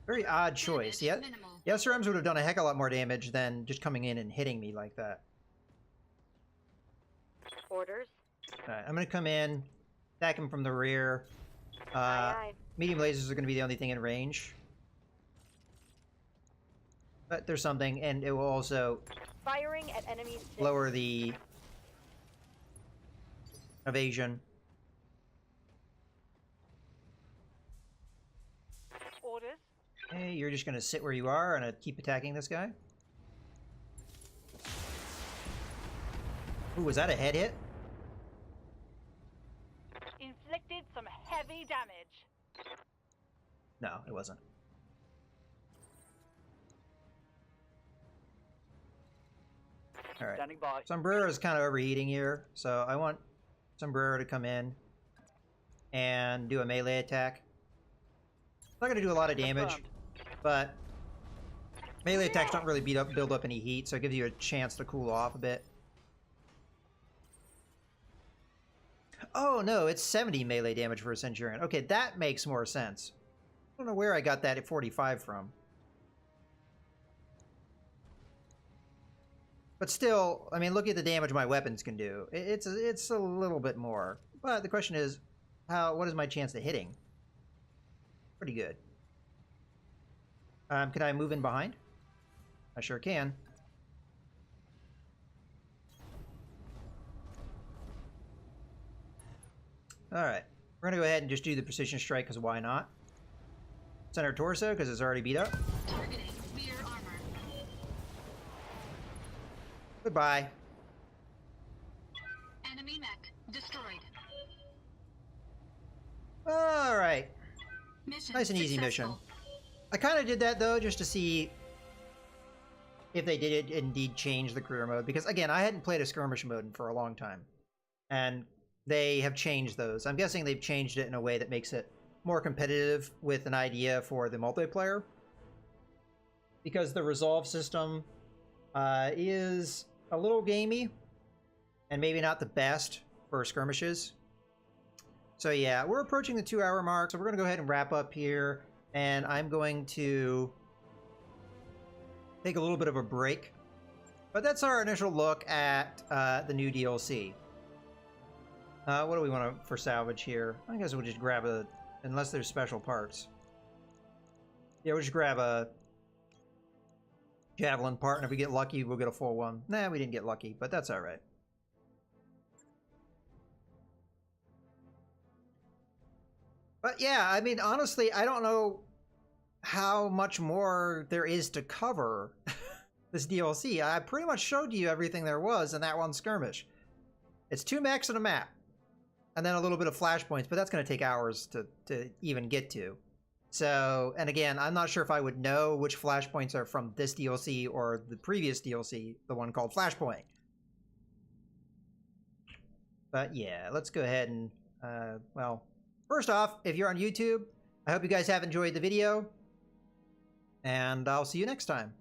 Very odd choice. Yeah. The SRMs would have done a heck of a lot more damage than just coming in and hitting me like that. Orders. Alright, I'm going to come in, attack him from the rear. Aye, Medium lasers are going to be the only thing in range. But there's something, and it will also Firing at enemies. lower the evasion. Orders. Okay, you're just gonna sit where you are and keep attacking this guy. Ooh, was that a head hit? Inflicted some heavy damage. No, it wasn't. Alright. Standing by. Sombrero is kind of overheating here, so I want Sombrero to come in and do a melee attack. Not going to do a lot of damage, Confirmed. but melee attacks don't really build up any heat, so it gives you a chance to cool off a bit. Oh no, it's 70 melee damage for a Centurion. Okay, that makes more sense. I don't know where I got that at 45 from. But still, I mean, look at the damage my weapons can do. It's a little bit more. But the question is, what is my chance of hitting? Pretty good. Can I move in behind? I sure can. Alright. We're going to go ahead and just do the precision strike, because why not? Center torso, because it's already beat up. Targeting rear armor. Goodbye. Enemy mech destroyed. Alright. Mission Nice and easy mission. successful. I kind of did that, though, just to see if they did indeed change the career mode. Because, again, I hadn't played a skirmish mode for a long time. And they have changed those. I'm guessing they've changed it in a way that makes it more competitive with an idea for the multiplayer. Because the resolve system is a little gamey. And maybe not the best for skirmishes. So yeah, we're approaching the 2-hour mark. So we're going to go ahead and wrap up here. And I'm going to take a little bit of a break. But that's our initial look at the new DLC. What do we want for salvage here? I guess we'll just grab a... Unless there's special parts. Yeah, we'll just grab a Javelin part, and if we get lucky, we'll get a full one. Nah, we didn't get lucky, but that's alright. But yeah, I mean, honestly, I don't know how much more there is to cover this DLC. I pretty much showed you everything there was in that one skirmish. It's 2 mechs and a map. And then a little bit of flashpoints, but that's going to take hours to even get to. So, and again, I'm not sure if I would know which flashpoints are from this DLC or the previous DLC, the one called Flashpoint. But yeah, let's go ahead and, well, first off, if you're on YouTube, I hope you guys have enjoyed the video. And I'll see you next time.